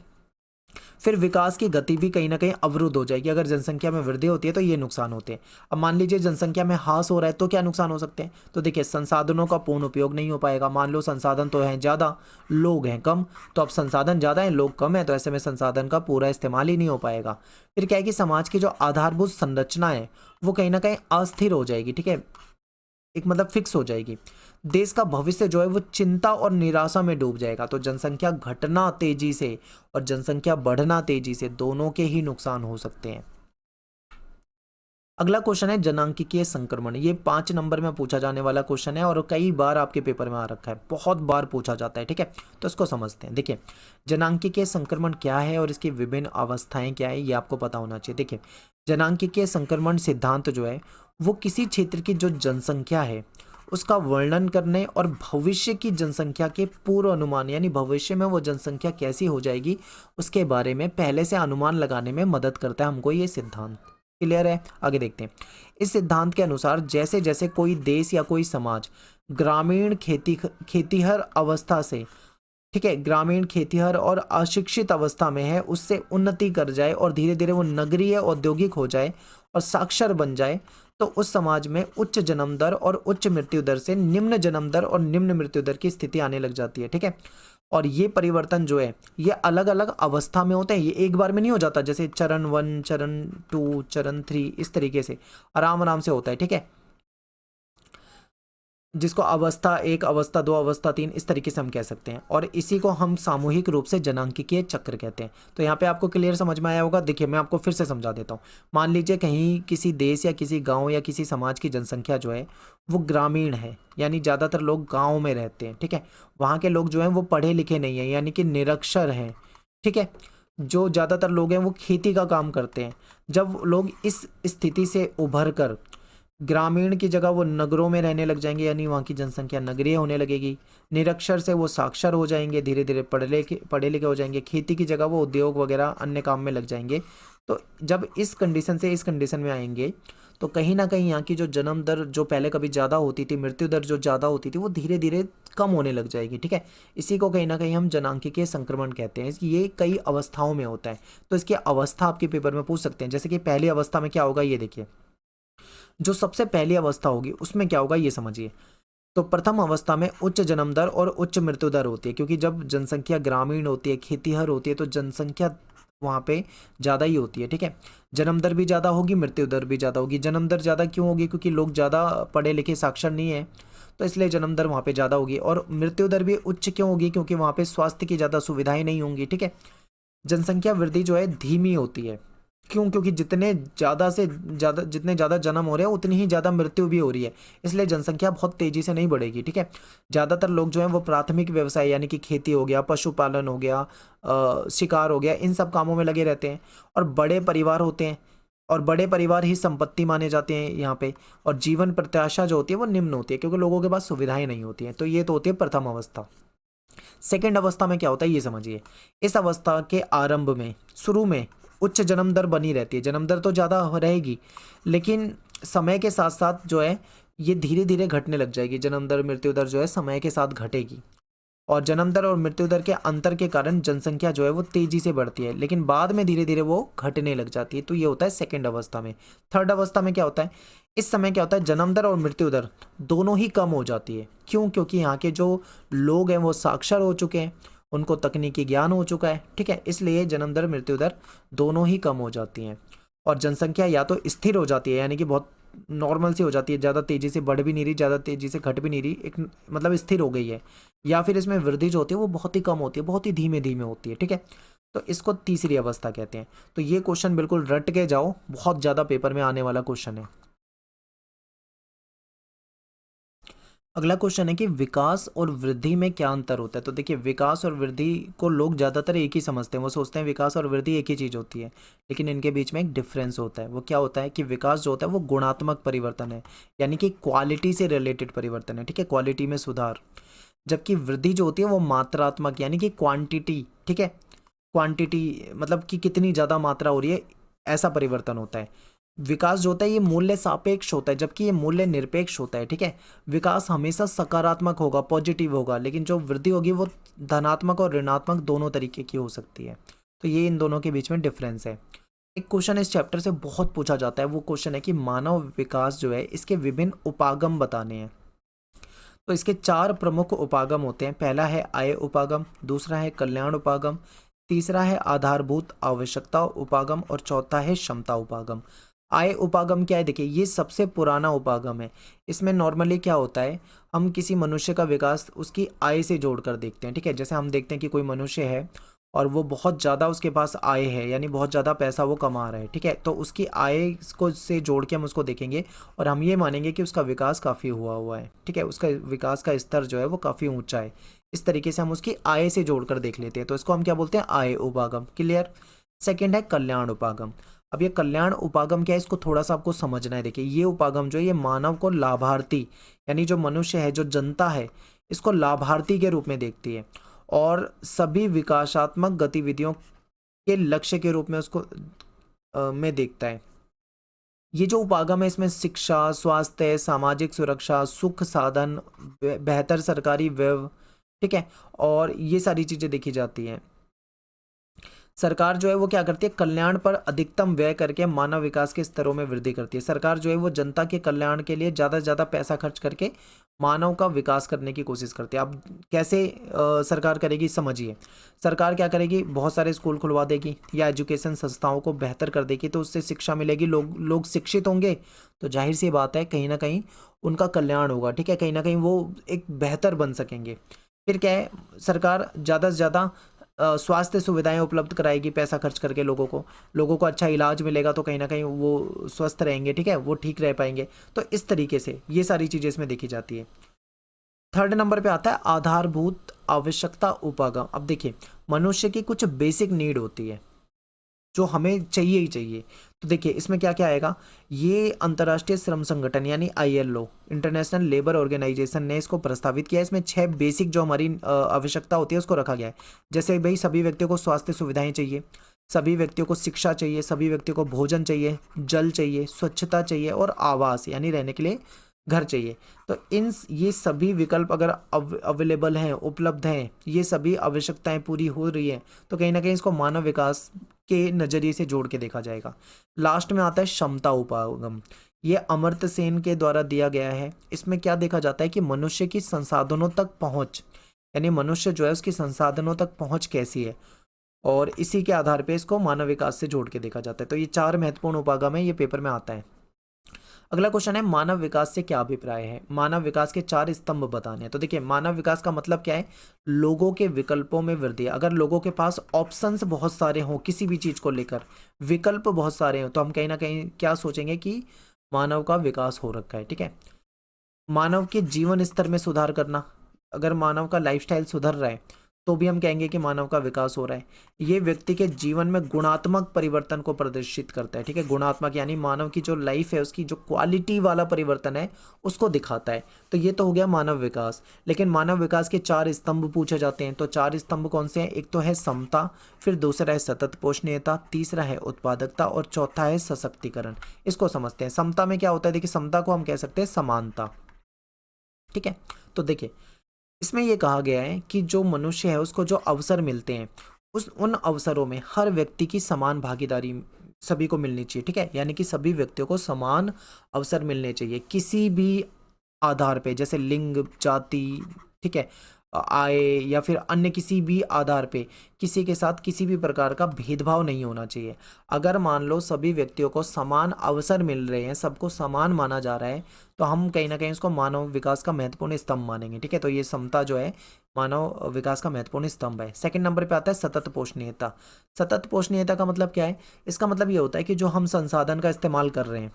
फिर विकास की गति भी कहीं ना कहीं अवरुद्ध हो जाएगी। अगर जनसंख्या में वृद्धि होती है तो ये नुकसान होते हैं। अब मान लीजिए जनसंख्या में ह्रास हो रहा है तो क्या नुकसान हो सकते हैं, तो देखिए संसाधनों का पूर्ण उपयोग नहीं हो पाएगा। मान लो संसाधन तो हैं ज़्यादा, लोग हैं कम, तो अब संसाधन ज़्यादा हैं लोग कम है, तो ऐसे में संसाधन का पूरा इस्तेमाल ही नहीं हो पाएगा। फिर क्या है कि समाज की जो आधारभूत संरचना है वो कहीं ना कहीं अस्थिर हो जाएगी। ठीक है, एक मतलब फिक्स हो जाएगी। देश का भविष्य जो है वो चिंता और निराशा में डूब जाएगा। तो जनसंख्या घटना तेजी से और जनसंख्या बढ़ना तेजी से, दोनों के ही नुकसान हो सकते हैं। अगला क्वेश्चन है जनांकीय संक्रमण। ये 5 नंबर में पूछा जाने वाला क्वेश्चन है और कई बार आपके पेपर में आ रखा है, बहुत बार पूछा जाता है। ठीक है, तो इसको समझते हैं। देखिए, जनांकीय संक्रमण क्या है और इसकी विभिन्न अवस्थाएं क्या है, ये आपको पता होना चाहिए। देखिए, जनांकीय संक्रमण सिद्धांत जो है वो किसी क्षेत्र की जो जनसंख्या है उसका वर्णन करने और भविष्य की जनसंख्या के पूर्व अनुमान, यानी भविष्य में वो जनसंख्या कैसी हो जाएगी उसके बारे में पहले से अनुमान लगाने में मदद करता है हमको ये सिद्धांत। क्लियर है, आगे देखते हैं। इस सिद्धांत के अनुसार जैसे जैसे कोई देश या कोई समाज ग्रामीण खेतीहर अवस्था से, ठीक है, ग्रामीण खेतीहर और अशिक्षित अवस्था में है उससे उन्नति कर जाए और धीरे धीरे वो नगरीय औद्योगिक हो जाए और साक्षर बन जाए, तो उस समाज में उच्च जन्म दर और उच्च मृत्यु दर से निम्न जन्म दर और निम्न मृत्यु दर की स्थिति आने लग जाती है। ठीक है, और ये परिवर्तन जो है ये अलग अलग अवस्था में होते हैं, ये एक बार में नहीं हो जाता, जैसे चरण 1, चरण 2, चरण 3, इस तरीके से आराम आराम से होता है। ठीक है, जिसको अवस्था 1, अवस्था 2, अवस्था 3 इस तरीके से हम कह सकते हैं, और इसी को हम सामूहिक रूप से जनांकीय चक्र कहते हैं। तो यहाँ पे आपको क्लियर समझ में आया होगा। देखिए, मैं आपको फिर से समझा देता हूँ। मान लीजिए कहीं किसी देश या किसी गांव या किसी समाज की जनसंख्या जो है वो ग्रामीण है, यानी ज़्यादातर लोग गाँव में रहते हैं। ठीक है, वहाँ के लोग जो हैं वो पढ़े लिखे नहीं हैं, यानी कि निरक्षर हैं। ठीक है, जो ज़्यादातर लोग हैं वो खेती का काम करते हैं। जब लोग इस स्थिति से उभर कर ग्रामीण की जगह वो नगरों में रहने लग जाएंगे, यानी वहाँ की जनसंख्या नगरीय होने लगेगी। निरक्षर से वो साक्षर हो जाएंगे, धीरे धीरे पढ़े लिखे हो जाएंगे, खेती की जगह वो उद्योग वगैरह अन्य काम में लग जाएंगे। तो जब इस कंडीशन से इस कंडीशन में आएंगे तो कहीं ना कहीं यहाँ की जो जन्म दर जो पहले कभी ज़्यादा होती थी, मृत्यु दर जो ज़्यादा होती थी, वो धीरे धीरे कम होने लग जाएगी। ठीक है, इसी को कहीं ना कहीं हम जनांकीय संक्रमण कहते हैं। ये कई अवस्थाओं में होता है, तो इसकी अवस्था आपके पेपर में पूछ सकते हैं। जैसे कि पहली अवस्था में क्या होगा, ये देखिए, जो सबसे पहली अवस्था होगी उसमें क्या होगा ये समझिए। तो प्रथम अवस्था में उच्च जन्म दर और उच्च मृत्यु दर होती है, क्योंकि जब जनसंख्या ग्रामीण होती है, खेतीहर होती है, तो जनसंख्या वहाँ पे ज़्यादा ही होती है। ठीक है, जन्म दर भी ज़्यादा होगी, मृत्यु दर भी ज़्यादा होगी। जन्म दर ज़्यादा क्यों होगी, क्योंकि लोग ज़्यादा पढ़े लिखे साक्षर नहीं है, तो इसलिए जन्म दर वहाँ पे ज़्यादा होगी। और मृत्यु दर भी उच्च क्यों होगी, क्योंकि वहाँ पे स्वास्थ्य की ज़्यादा सुविधाएं नहीं होंगी। ठीक है, जनसंख्या वृद्धि जो है धीमी होती है। क्यों, क्योंकि जितने ज़्यादा जन्म हो रहे हैं उतनी ही ज़्यादा मृत्यु भी हो रही है, इसलिए जनसंख्या बहुत तेज़ी से नहीं बढ़ेगी। ठीक है, ज़्यादातर लोग जो हैं वो प्राथमिक व्यवसाय, यानी कि खेती हो गया, पशुपालन हो गया, शिकार हो गया, इन सब कामों में लगे रहते हैं, और बड़े परिवार होते हैं, और बड़े परिवार ही संपत्ति माने जाते हैं यहाँ पे। और जीवन प्रत्याशा जो होती है वो निम्न होती है, क्योंकि लोगों के पास सुविधाएं नहीं होती हैं। तो ये तो होती है प्रथम अवस्था। सेकेंड अवस्था में क्या होता है ये समझिए। इस अवस्था के आरंभ में, शुरू में उच्च जन्म दर बनी रहती है, जन्म दर तो ज़्यादा रहेगी, लेकिन समय के साथ साथ जो है ये धीरे धीरे घटने लग जाएगी। जन्म दर मृत्यु दर जो है समय के साथ घटेगी, और जन्म दर और मृत्यु दर के अंतर के कारण जनसंख्या जो है वो तेजी से बढ़ती है, लेकिन बाद में धीरे धीरे वो घटने लग जाती है। तो ये होता है सेकेंड अवस्था में। थर्ड अवस्था में क्या होता है, इस समय क्या होता है, जन्म दर और मृत्यु दर दोनों ही कम हो जाती है। क्यों, क्योंकि यहाँ के जो लोग हैं वो साक्षर हो चुके हैं, उनको तकनीकी ज्ञान हो चुका है। ठीक है, इसलिए जन्म दर मृत्यु दर दोनों ही कम हो जाती हैं, और जनसंख्या या तो स्थिर हो जाती है, यानी कि बहुत नॉर्मल सी हो जाती है, ज़्यादा तेज़ी से बढ़ भी नहीं रही, ज़्यादा तेज़ी से घट भी नहीं रही, एक मतलब स्थिर हो गई है। या फिर इसमें वृद्धि जो होती है वो बहुत ही कम होती है, बहुत ही धीमे धीमे होती है, ठीक है। तो इसको तीसरी अवस्था कहते हैं। तो ये क्वेश्चन बिल्कुल रट के जाओ, बहुत ज़्यादा पेपर में आने वाला क्वेश्चन है। अगला क्वेश्चन है कि विकास और वृद्धि में क्या अंतर होता है। तो देखिए, विकास और वृद्धि को लोग ज़्यादातर एक ही समझते हैं, वो सोचते हैं विकास और वृद्धि एक ही चीज़ होती है, लेकिन इनके बीच में एक डिफरेंस होता है। वो क्या होता है कि विकास जो होता है वो गुणात्मक परिवर्तन है, यानी कि क्वालिटी से रिलेटेड परिवर्तन है, ठीक है, क्वालिटी में सुधार। जबकि वृद्धि जो होती है वो मात्रात्मक, यानी कि क्वांटिटी, ठीक है, क्वांटिटी मतलब कि कितनी ज़्यादा मात्रा हो रही है, ऐसा परिवर्तन होता है। विकास जो होता है ये मूल्य सापेक्ष होता है, जबकि ये मूल्य निरपेक्ष होता है, ठीक है। विकास हमेशा सकारात्मक होगा, पॉजिटिव होगा, लेकिन जो वृद्धि होगी वो धनात्मक और ऋणात्मक दोनों तरीके की हो सकती है। तो ये इन दोनों के बीच में डिफरेंस है। एक क्वेश्चन इस चैप्टर से बहुत पूछा जाता है, वो क्वेश्चन है कि मानव विकास जो है इसके विभिन्न उपागम बताने हैं। तो इसके 4 प्रमुख उपागम होते हैं। पहला है आय उपागम, दूसरा है कल्याण उपागम, तीसरा है आधारभूत आवश्यकता उपागम और चौथा है क्षमता उपागम। आय उपागम क्या है, देखिए ये सबसे पुराना उपागम है। इसमें नॉर्मली क्या होता है, हम किसी मनुष्य का विकास उसकी आय से जोड़कर देखते हैं, ठीक है। जैसे हम देखते हैं कि कोई मनुष्य है और वो बहुत ज़्यादा उसके पास आय है, यानी बहुत ज़्यादा पैसा वो कमा रहा है, ठीक है। तो उसकी आय को से जोड़ के हम उसको देखेंगे और हम ये मानेंगे कि उसका विकास काफ़ी हुआ है, ठीक है, उसका विकास का स्तर जो है वो काफ़ी ऊंचा है। इस तरीके से हम उसकी आय से जोड़कर देख लेते हैं, तो इसको हम क्या बोलते हैं, आय उपागम। क्लियर। सेकेंड है कल्याण उपागम। अब ये कल्याण उपागम क्या है, इसको थोड़ा सा आपको समझना है। देखिए ये उपागम जो है ये मानव को लाभार्थी, यानी जो मनुष्य है, जो जनता है, इसको लाभार्थी के रूप में देखती है और सभी विकासात्मक गतिविधियों के लक्ष्य के रूप में उसको में देखता है। ये जो उपागम है इसमें शिक्षा, स्वास्थ्य, सामाजिक सुरक्षा, सुख साधन, बेहतर सरकारी व्यय, ठीक है, और ये सारी चीजें देखी जाती हैं। सरकार जो है वो क्या करती है, कल्याण पर अधिकतम व्यय करके मानव विकास के स्तरों में वृद्धि करती है। सरकार जो है वो जनता के कल्याण के लिए ज़्यादा से ज़्यादा पैसा खर्च करके मानव का विकास करने की कोशिश करती है। अब कैसे सरकार करेगी, समझिए। सरकार क्या करेगी, बहुत सारे स्कूल खुलवा देगी या एजुकेशन संस्थाओं को बेहतर कर देगी, तो उससे शिक्षा मिलेगी, लोग शिक्षित होंगे, तो जाहिर सी बात है कहीं ना कहीं उनका कल्याण होगा, ठीक है, कहीं ना कहीं वो एक बेहतर बन सकेंगे। फिर क्या है, सरकार ज़्यादा से ज़्यादा स्वास्थ्य सुविधाएं उपलब्ध कराएगी पैसा खर्च करके, लोगों को अच्छा इलाज मिलेगा, तो कहीं ना कहीं वो स्वस्थ रहेंगे, ठीक है, वो ठीक रह पाएंगे। तो इस तरीके से ये सारी चीज़ें इसमें देखी जाती है। थर्ड नंबर पे आता है आधारभूत आवश्यकता उपागम। अब देखिए, मनुष्य की कुछ बेसिक नीड होती है जो हमें चाहिए ही चाहिए। तो देखिए इसमें क्या क्या आएगा, ये अंतर्राष्ट्रीय श्रम संगठन यानी ILO, इंटरनेशनल लेबर ऑर्गेनाइजेशन ने इसको प्रस्तावित किया है। इसमें 6 बेसिक जो हमारी आवश्यकता होती है उसको रखा गया है। जैसे भाई सभी व्यक्तियों को स्वास्थ्य सुविधाएं चाहिए, सभी व्यक्तियों को शिक्षा चाहिए, सभी व्यक्तियों को भोजन चाहिए, जल चाहिए, स्वच्छता चाहिए और आवास यानी रहने के लिए घर चाहिए। तो ये सभी विकल्प अगर अवेलेबल हैं, उपलब्ध हैं, ये सभी आवश्यकताएं पूरी हो रही हैं, तो कहीं ना कहीं इसको मानव विकास के नज़रिए से जोड़ के देखा जाएगा। लास्ट में आता है क्षमता उपागम। ये अमर्त्य सेन के द्वारा दिया गया है। इसमें क्या देखा जाता है कि मनुष्य की संसाधनों तक पहुंच, यानी मनुष्य जो है उसकी संसाधनों तक पहुंच कैसी है, और इसी के आधार पे इसको मानव विकास से जोड़ के देखा जाता है। तो ये 4 महत्वपूर्ण उपागम है, ये पेपर में आता है। अगला क्वेश्चन है मानव विकास से क्या अभिप्राय है। मानव विकास के 4 स्तंभ बताने हैं। तो देखिए, मानव विकास का मतलब क्या है, लोगों के विकल्पों में वृद्धि। अगर लोगों के पास ऑप्शंस बहुत सारे हों किसी भी चीज को लेकर, विकल्प बहुत सारे हों, तो हम कहीं ना कहीं क्या सोचेंगे कि मानव का विकास हो रखा है, ठीक है। मानव के जीवन स्तर में सुधार करना, अगर मानव का लाइफस्टाइल सुधर रहा है तो भी हम कहेंगे कि मानव का विकास हो रहा है। ये व्यक्ति के जीवन में गुणात्मक परिवर्तन को प्रदर्शित करता है, ठीक है, गुणात्मक यानी मानव की जो लाइफ है उसकी जो क्वालिटी वाला परिवर्तन है उसको दिखाता है। तो ये तो हो गया मानव विकास। लेकिन मानव विकास के 4 स्तंभ पूछे जाते हैं। तो 4 स्तंभ कौन से हैं, एक तो है समता, फिर दूसरा है सतत पोषणीयता, तीसरा है उत्पादकता और चौथा है सशक्तिकरण। इसको समझते हैं। समता में क्या होता है, देखिए समता को हम कह सकते हैं समानता, ठीक है। तो देखिए इसमें यह कहा गया है कि जो मनुष्य है उसको जो अवसर मिलते हैं उन अवसरों में हर व्यक्ति की समान भागीदारी सभी को मिलनी चाहिए, ठीक है, यानी कि सभी व्यक्तियों को समान अवसर मिलने चाहिए किसी भी आधार पे, जैसे लिंग, जाति, ठीक है, आय या फिर अन्य किसी भी आधार पे किसी के साथ किसी भी प्रकार का भेदभाव नहीं होना चाहिए। अगर मान लो सभी व्यक्तियों को समान अवसर मिल रहे हैं, सबको समान माना जा रहा है, तो हम कहीं ना कहीं उसको मानव विकास का महत्वपूर्ण स्तंभ मानेंगे। ठीक है, तो ये समता जो है मानव विकास का महत्वपूर्ण स्तंभ है। सेकंड नंबर पे आता है सतत पोषणीयता। सतत पोषणीयता का मतलब क्या है? इसका मतलब ये होता है कि जो हम संसाधन का इस्तेमाल कर रहे हैं,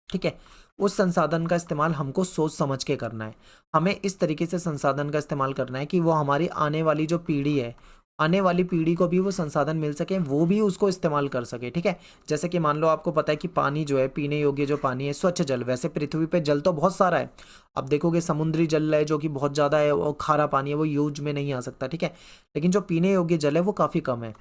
ठीक है, उस संसाधन का इस्तेमाल हमको सोच समझ के करना है। हमें इस तरीके से संसाधन का इस्तेमाल करना है कि वो हमारी आने वाली जो पीढ़ी है, आने वाली पीढ़ी को भी वो संसाधन मिल सके, वो भी उसको इस्तेमाल कर सके। ठीक है, जैसे कि मान लो आपको पता है कि पानी जो है, पीने योग्य जो पानी है, स्वच्छ जल, वैसे पृथ्वी पे जल तो बहुत सारा है। अब देखोगे समुद्री जल है जो कि बहुत ज़्यादा है, वो खारा पानी है, वो यूज में नहीं आ सकता। ठीक है, लेकिन जो पीने योग्य जल है वो काफ़ी कम है।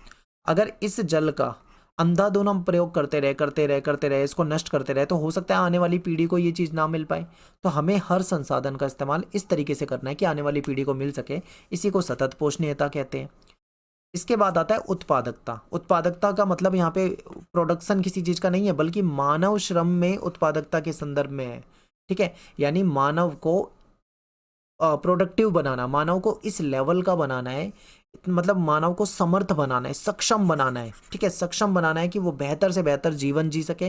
अगर इस जल का अंधाधुंध हम प्रयोग करते रहे, इसको नष्ट करते रहे, तो हो सकता है आने वाली पीढ़ी को ये चीज़ ना मिल पाए। तो हमें हर संसाधन का इस्तेमाल इस तरीके से करना है कि आने वाली पीढ़ी को मिल सके। इसी को सतत पोषणीयता कहते हैं। इसके बाद आता है उत्पादकता। उत्पादकता का मतलब यहाँ पे प्रोडक्शन किसी चीज़ का नहीं है, बल्कि मानव श्रम में उत्पादकता के संदर्भ में है। ठीक है, यानी मानव को प्रोडक्टिव बनाना, मानव को इस लेवल का बनाना है, मतलब मानव को समर्थ बनाना है, सक्षम बनाना है। ठीक है, सक्षम बनाना है कि वो बेहतर से बेहतर जीवन जी सके,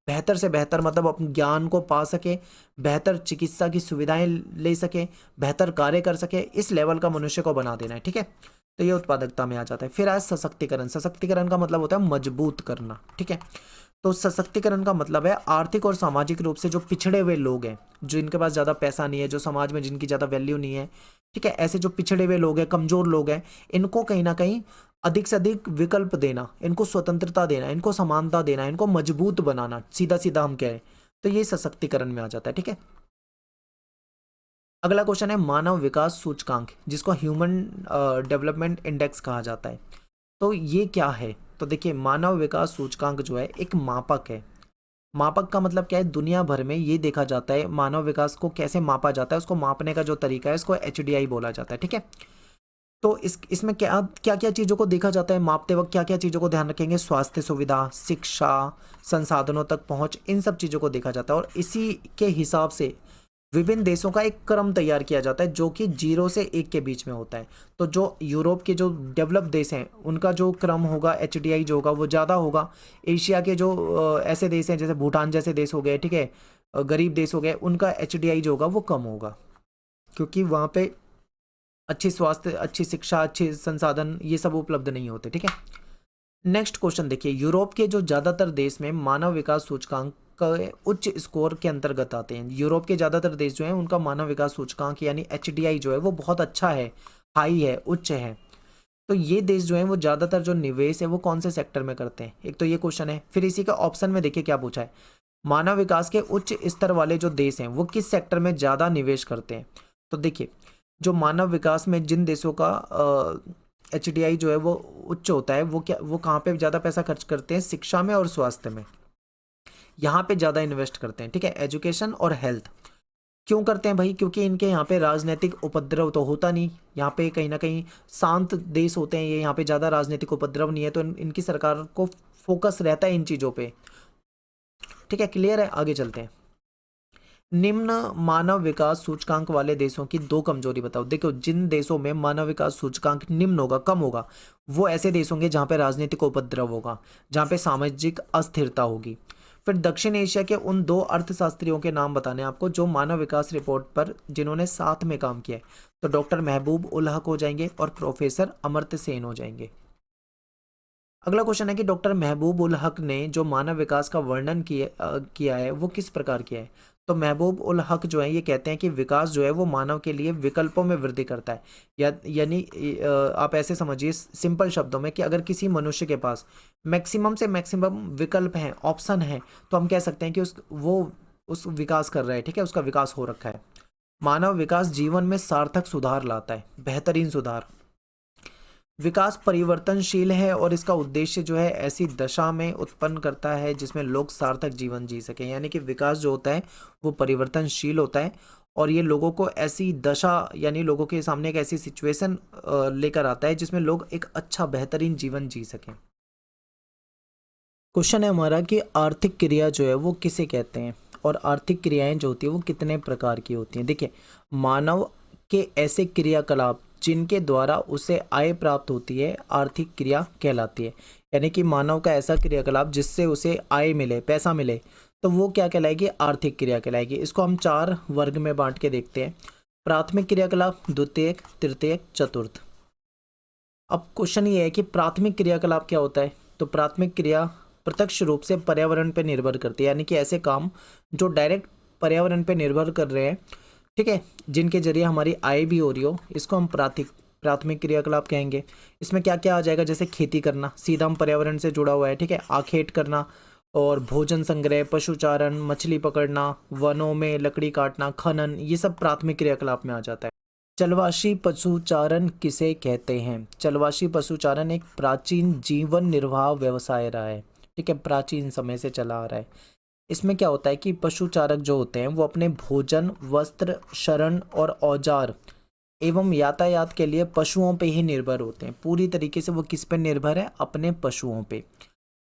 बेहतर से बेहतर मतलब अपने ज्ञान को पा सके, बेहतर चिकित्सा की सुविधाएं ले सके, बेहतर कार्य कर सके, इस लेवल का मनुष्य को बना देना है। ठीक है, तो ये उत्पादकता में आ जाता है। फिर आया सशक्तिकरण। सशक्तिकरण का मतलब होता है मजबूत करना। ठीक है, तो सशक्तिकरण का मतलब है आर्थिक और सामाजिक रूप से जो पिछड़े हुए लोग हैं, जो इनके पास ज़्यादा पैसा नहीं है, जो समाज में जिनकी ज़्यादा वैल्यू नहीं है, ठीक है, ऐसे जो पिछड़े हुए लोग हैं, कमज़ोर लोग हैं, इनको कहीं ना कहीं अधिक से अधिक विकल्प देना, इनको स्वतंत्रता देना, इनको समानता देना, इनको मजबूत बनाना, सीधा सीधा हम कहें तो ये सशक्तिकरण में आ जाता है। ठीक है, अगला क्वेश्चन है मानव विकास सूचकांक, जिसको ह्यूमन डेवलपमेंट इंडेक्स कहा जाता है। तो ये क्या है? तो देखिए, मानव विकास सूचकांक जो है एक मापक है। मापक का मतलब क्या है? दुनिया भर में ये देखा जाता है मानव विकास को कैसे मापा जाता है, उसको मापने का जो तरीका है इसको एचडीआई बोला जाता है। ठीक है, तो इसमें क्या क्या क्या चीज़ों को देखा जाता है मापते वक्त? क्या क्या चीज़ों को ध्यान रखेंगे? स्वास्थ्य सुविधा, शिक्षा, संसाधनों तक पहुंच, इन सब चीज़ों को देखा जाता है, और इसी के हिसाब से विभिन्न देशों का एक क्रम तैयार किया जाता है जो कि 0 से 1 के बीच में होता है। तो जो यूरोप के जो डेवलप देश हैं उनका जो क्रम होगा, एचडीआई जो होगा वो ज़्यादा होगा। एशिया के जो ऐसे देश हैं जैसे भूटान जैसे देश हो गए, ठीक है, गरीब देश हो गए, उनका एचडीआई जो होगा वो कम होगा, क्योंकि वहाँ पे अच्छी स्वास्थ्य, अच्छी शिक्षा, अच्छे संसाधन ये सब उपलब्ध नहीं होते। ठीक है, नेक्स्ट क्वेश्चन देखिए, यूरोप के जो ज़्यादातर देश में मानव विकास सूचकांक के उच्च स्कोर के अंतर्गत आते हैं। यूरोप के ज़्यादातर देश जो हैं उनका मानव विकास सूचकांक यानी एचडीआई जो है वो बहुत अच्छा है, हाई है, उच्च है। तो ये देश जो है वो ज़्यादातर जो निवेश है वो कौन से सेक्टर में करते हैं? एक तो ये क्वेश्चन है। फिर इसी का ऑप्शन में देखिए क्या पूछा है, मानव विकास के उच्च स्तर वाले जो देश हैं वो किस सेक्टर में ज़्यादा निवेश करते हैं? तो देखिए, जो मानव विकास में जिन देशों का एचडीआई जो है वो उच्च होता है, वो कहाँ पे ज़्यादा पैसा खर्च करते हैं? शिक्षा में और स्वास्थ्य में, यहाँ पे ज़्यादा इन्वेस्ट करते हैं। ठीक है, एजुकेशन और हेल्थ। क्यों करते हैं भाई? क्योंकि इनके यहाँ पे राजनीतिक उपद्रव तो होता नहीं, यहाँ पे कहीं ना कहीं शांत देश होते हैं ये, यहाँ पे ज़्यादा राजनीतिक उपद्रव नहीं है, तो इनकी सरकार को फोकस रहता है इन चीज़ों पे। ठीक है, क्लियर है? आगे चलते हैं। निम्न मानव विकास सूचकांक वाले देशों की दो कमजोरी बताओ। देखो, जिन देशों में मानव विकास सूचकांक निम्न होगा, कम होगा, वो ऐसे देश होंगे जहाँ पे राजनीतिक उपद्रव होगा, जहाँ पे सामाजिक अस्थिरता होगी। फिर दक्षिण एशिया के उन दो अर्थशास्त्रियों के नाम बताने आपको जो मानव विकास रिपोर्ट पर जिन्होंने साथ में काम किया है। तो डॉक्टर महबूब उल हक हो जाएंगे और प्रोफेसर अमर्त्य सेन हो जाएंगे। अगला क्वेश्चन है कि डॉक्टर महबूब उल हक ने जो मानव विकास का वर्णन किया है वो किस प्रकार किया है? तो महबूब उल हक जो है ये कहते हैं कि विकास जो है वो मानव के लिए विकल्पों में वृद्धि करता है। यानी आप ऐसे समझिए सिंपल शब्दों में कि अगर किसी मनुष्य के पास मैक्सिमम से मैक्सिमम विकल्प हैं, ऑप्शन हैं, तो हम कह सकते हैं कि उस विकास कर रहा है। ठीक है, उसका विकास हो रखा है। मानव विकास जीवन में सार्थक सुधार लाता है, बेहतरीन सुधार। विकास परिवर्तनशील है और इसका उद्देश्य जो है ऐसी दशा में उत्पन्न करता है जिसमें लोग सार्थक जीवन जी सकें। यानी कि विकास जो होता है वो परिवर्तनशील होता है और ये लोगों को ऐसी दशा, यानी लोगों के सामने एक ऐसी सिचुएशन लेकर आता है जिसमें लोग एक अच्छा बेहतरीन जीवन जी सकें। क्वेश्चन है हमारा कि आर्थिक क्रिया जो है वो किसे कहते हैं और आर्थिक क्रियाएं जो होती है वो कितने प्रकार की होती हैं। देखिए, मानव के ऐसे क्रियाकलाप जिनके द्वारा उसे आय प्राप्त होती है आर्थिक क्रिया कहलाती है। यानी कि मानव का ऐसा क्रियाकलाप जिससे उसे आय मिले, पैसा मिले, तो वो क्या कहलाएगी? आर्थिक क्रिया कहलाएगी। इसको हम 4 वर्ग में बांट के देखते हैं। प्राथमिक क्रियाकलाप, द्वितीयक, तृतीयक, चतुर्थ। अब क्वेश्चन ये है कि प्राथमिक क्रियाकलाप क्या होता है? तो प्राथमिक क्रिया प्रत्यक्ष रूप से पर्यावरण पर निर्भर करती है, यानी कि ऐसे काम जो डायरेक्ट पर्यावरण पर निर्भर कर रहे हैं, ठीक है, जिनके जरिए हमारी आय भी हो रही हो, इसको हम प्राथमिक क्रियाकलाप कहेंगे। इसमें क्या क्या आ जाएगा? जैसे खेती करना, सीधा हम पर्यावरण से जुड़ा हुआ है, ठीक है, आखेट करना, और भोजन संग्रह, पशुचारण, मछली पकड़ना, वनों में लकड़ी काटना, खनन, ये सब प्राथमिक क्रियाकलाप में आ जाता है। चलवाशी पशुचारण किसे कहते हैं? चलवाशी पशुचारण एक प्राचीन जीवन निर्वाह व्यवसाय रहा है, ठीक है, प्राचीन समय से चला आ रहा है। इसमें क्या होता है कि पशुचारक जो होते हैं वो अपने भोजन, वस्त्र, शरण और औजार एवं यातायात के लिए पशुओं पे ही निर्भर होते हैं। पूरी तरीके से वो किस पे निर्भर है? अपने पशुओं पे।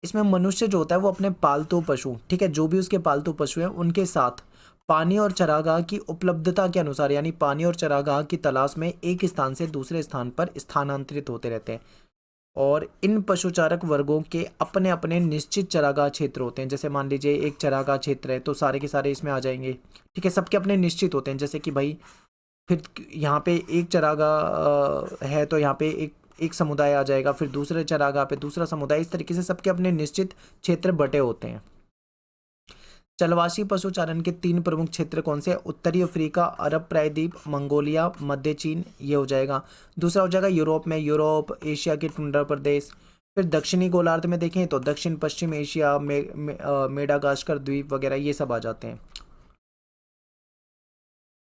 इसमें मनुष्य जो होता है वो अपने पालतू पशु, ठीक है, जो भी उसके पालतू पशु हैं उनके साथ पानी और चरागाह की उपलब्धता के अनुसार, यानी पानी और चरागाह की तलाश में एक स्थान से दूसरे स्थान पर स्थानांतरित होते रहते हैं। और इन पशुचारक वर्गों के अपने अपने निश्चित चरागाह क्षेत्र होते हैं। जैसे मान लीजिए एक चरागाह क्षेत्र है तो सारे के सारे इसमें आ जाएंगे, ठीक है, सबके अपने निश्चित होते हैं। जैसे कि भाई फिर यहाँ पे एक चरागाह है तो यहाँ पे एक समुदाय आ जाएगा, फिर दूसरे चरागाह पे दूसरा समुदाय, इस तरीके से सबके अपने निश्चित क्षेत्र बटे होते हैं। चलवासी पशुचारण के 3 प्रमुख क्षेत्र कौन से? उत्तरी अफ्रीका, अरब प्रायद्वीप, मंगोलिया, मध्य चीन, ये हो जाएगा। दूसरा हो जाएगा यूरोप में, यूरोप, एशिया के टुंड्रा प्रदेश। फिर दक्षिणी गोलार्ध में देखें तो दक्षिण पश्चिम एशिया, मेडागास्कर द्वीप वगैरह, ये सब आ जाते हैं।